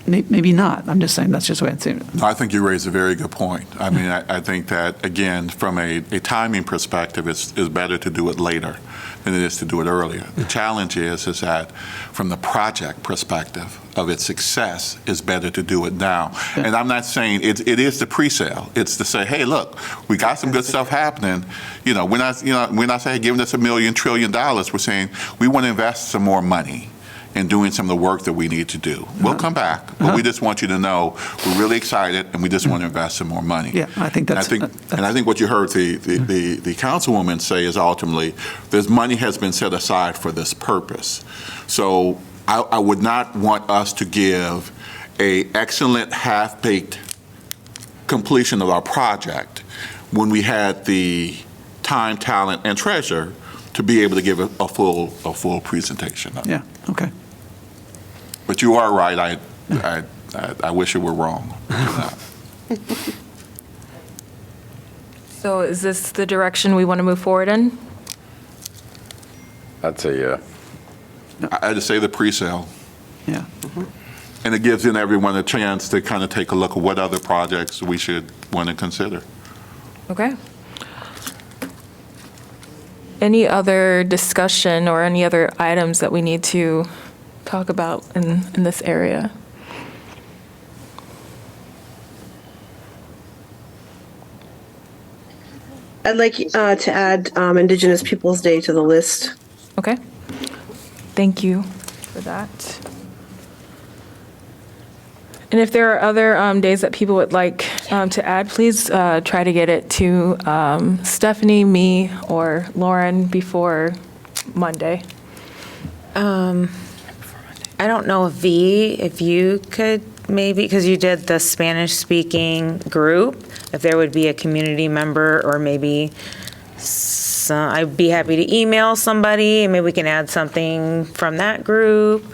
maybe not. I'm just saying that's just the way I'm saying it. No, I think you raise a very good point. I mean, I think that, again, from a timing perspective, it's better to do it later than it is to do it earlier. The challenge is that from the project perspective of its success, it's better to do it now. And I'm not saying it is the pre-sale. It's to say, hey, look, we got some good stuff happening. We're not saying giving us $1 trillion. We're saying we want to invest some more money in doing some of the work that we need to do. We'll come back, but we just want you to know we're really excited and we just want to invest some more money. Yeah, I think that's. And I think what you heard the councilwoman say is ultimately, this money has been set aside for this purpose. So I would not want us to give an excellent half-baked completion of our project when we had the time, talent, and treasure to be able to give a full presentation. Yeah. Okay. But you are right. I wish it were wrong. So is this the direction we want to move forward in? I'd say yeah. I just say the pre-sale. Yeah. And it gives everyone a chance to kind of take a look at what other projects we should want to consider. Okay. Any other discussion or any other items that we need to talk about in this area? I'd like to add Indigenous Peoples Day to the list. Okay. Thank you for that. And if there are other days that people would like to add, please try to get it to Stephanie, me, or Lauren before Monday. I don't know, if you could maybe, because you did the Spanish-speaking group, if there would be a community member or maybe I'd be happy to email somebody and maybe we can add something from that group.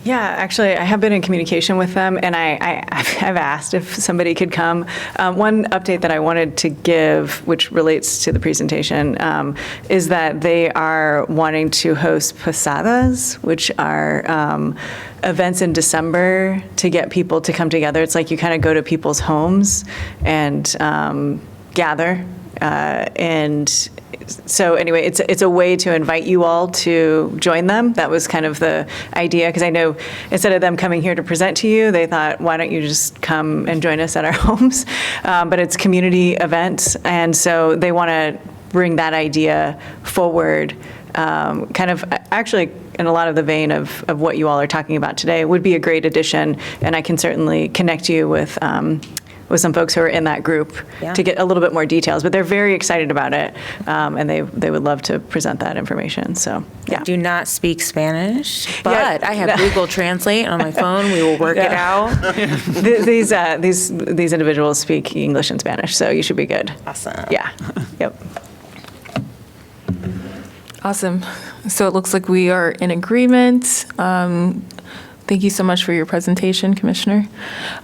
Yeah, actually, I have been in communication with them, and I've asked if somebody could come. One update that I wanted to give, which relates to the presentation, is that they are wanting to host posadas, which are events in December to get people to come together. It's like you kind of go to people's homes and gather. And so anyway, it's a way to invite you all to join them. That was kind of the idea, because I know instead of them coming here to present to you, they thought, why don't you just come and join us at our homes? But it's community events, and so they want to bring that idea forward, kind of actually in a lot of the vein of what you all are talking about today. Would be a great addition, and I can certainly connect you with some folks who are in that group to get a little bit more details. But they're very excited about it, and they would love to present that information. So, yeah. I do not speak Spanish, but I have Google Translate on my phone. We will work it out. These individuals speak English and Spanish, so you should be good. Awesome. Yeah. Yep. Awesome. So it looks like we are in agreement. Thank you so much for your presentation, Commissioner.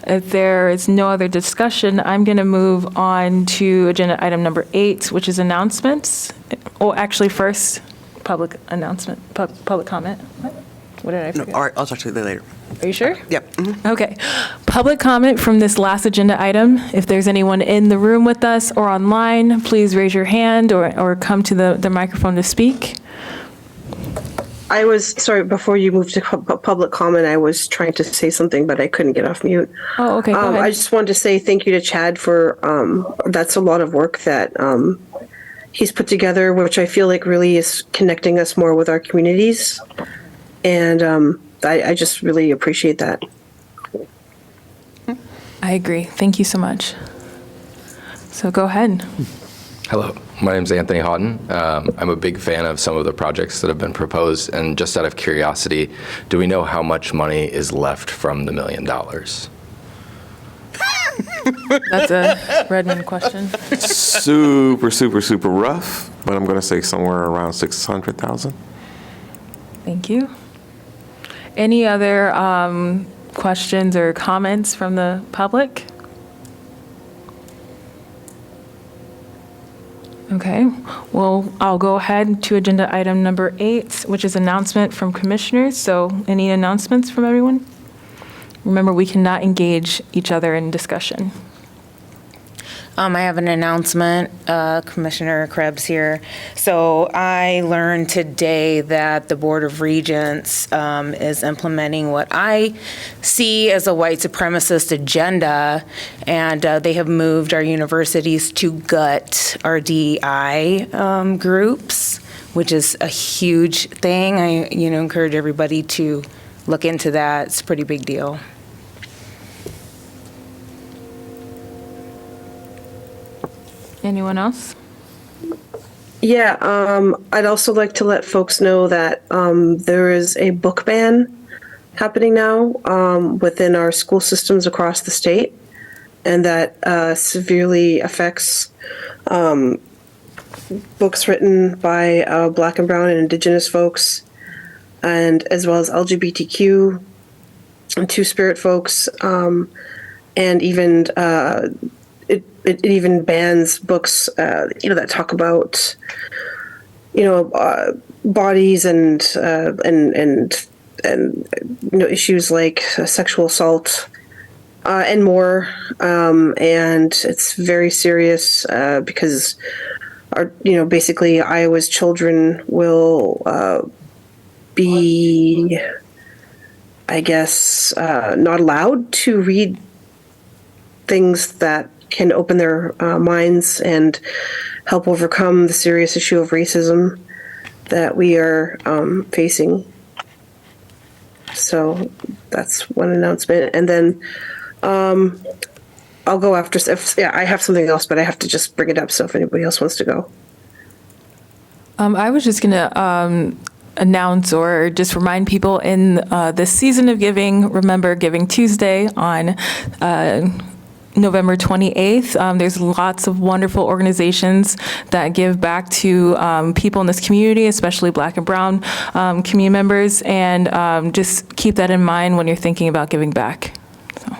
If there is no other discussion, I'm going to move on to agenda item number 8, which is announcements. Oh, actually, first, public announcement, public comment. What did I forget? No, all right, I'll talk to you later. Are you sure? Yep. Mhm. Okay. Public comment from this last agenda item. If there's anyone in the room with us or online, please raise your hand or come to the microphone to speak. I was, sorry, before you moved to public comment, I was trying to say something, but I couldn't get off mute. Oh, okay, go ahead. I just wanted to say thank you to Chad for, that's a lot of work that he's put together, which I feel like really is connecting us more with our communities. And I just really appreciate that. I agree. Thank you so much. So go ahead. Hello, my name is Anthony Houghton. I'm a big fan of some of the projects that have been proposed, and just out of curiosity, do we know how much money is left from the $1 million? That's a Redmond question. Super, super, super rough, but I'm going to say somewhere around 600,000. Thank you. Any other questions or comments from the public? Okay, well, I'll go ahead to agenda item number 8, which is announcement from commissioners. So any announcements from everyone? Remember, we cannot engage each other in discussion. I have an announcement, Commissioner Krebs here. So I learned today that the Board of Regents is implementing what I see as a white supremacist agenda, and they have moved our universities to gut our DEI groups, which is a huge thing. I encourage everybody to look into that. It's a pretty big deal. Anyone else? Yeah, I'd also like to let folks know that there is a book ban happening now within our school systems across the state, and that severely affects books written by Black and Brown and Indigenous folks, and as well as LGBTQ and Two-Spirit folks, and even it even bans books, that talk about, bodies and issues like sexual assault and more. And it's very serious because basically Iowa's children will be, I guess, not allowed to read things that can open their minds and help overcome the serious issue of racism that we are facing. So that's one announcement. And then I'll go after, I have something else, but I have to just bring it up. So if anybody else wants to go. I was just going to announce or just remind people in this season of giving, remember Giving Tuesday on November 28th. There's lots of wonderful organizations that give back to people in this community, especially Black and Brown community members, and just keep that in mind when you're thinking about giving back. So.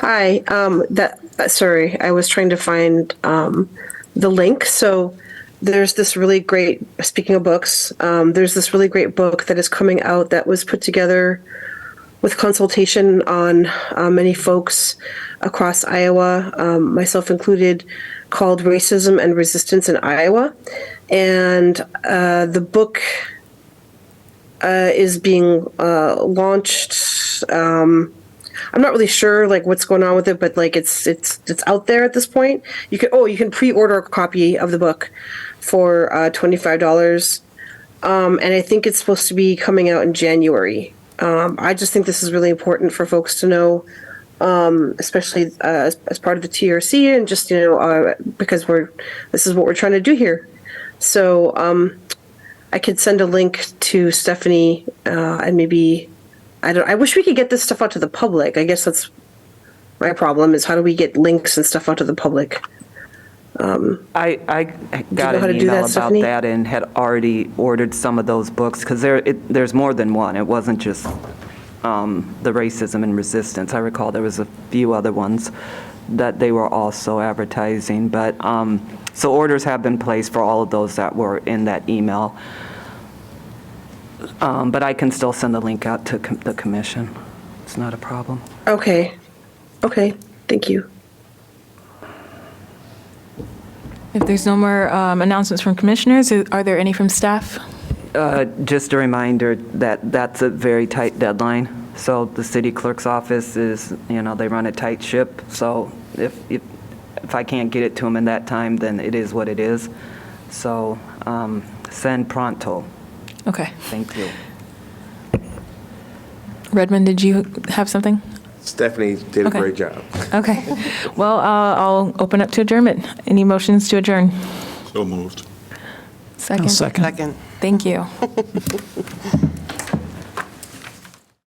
Hi, sorry, I was trying to find the link. So there's this really great, speaking of books, there's this really great book that is coming out that was put together with consultation on many folks across Iowa, myself included, called Racism and Resistance in Iowa. And the book is being launched. I'm not really sure like what's going on with it, but like it's out there at this point. You can pre-order a copy of the book for $25. And I think it's supposed to be coming out in January. I just think this is really important for folks to know, especially as part of the TRC, and just because this is what we're trying to do here. So I could send a link to Stephanie, and maybe I wish we could get this stuff out to the public. I guess that's my problem, is how do we get links and stuff out to the public? I got know how an to do email that, about Stephanie? that and had already ordered some of those books, because there's more than one. It wasn't just the Racism and Resistance. I recall there was a few other ones that they were also advertising. But so orders have been placed for all of those that were in that email. But I can still send the link out to the commission. It's not a problem. Okay, thank you. If there's no more announcements from commissioners, are there any from staff? Just a reminder that that's a very tight deadline. So the city clerk's office is, they run a tight ship. So if I can't get it to them in that time, then it is what it is. So send pronto. Okay. Thank you. Redmond, did you have something? Stephanie did a Okay. great job. Okay. Well, I'll open up to adjournment. Any motions to adjourn? So moved. Second? I'll second. Second. Thank you.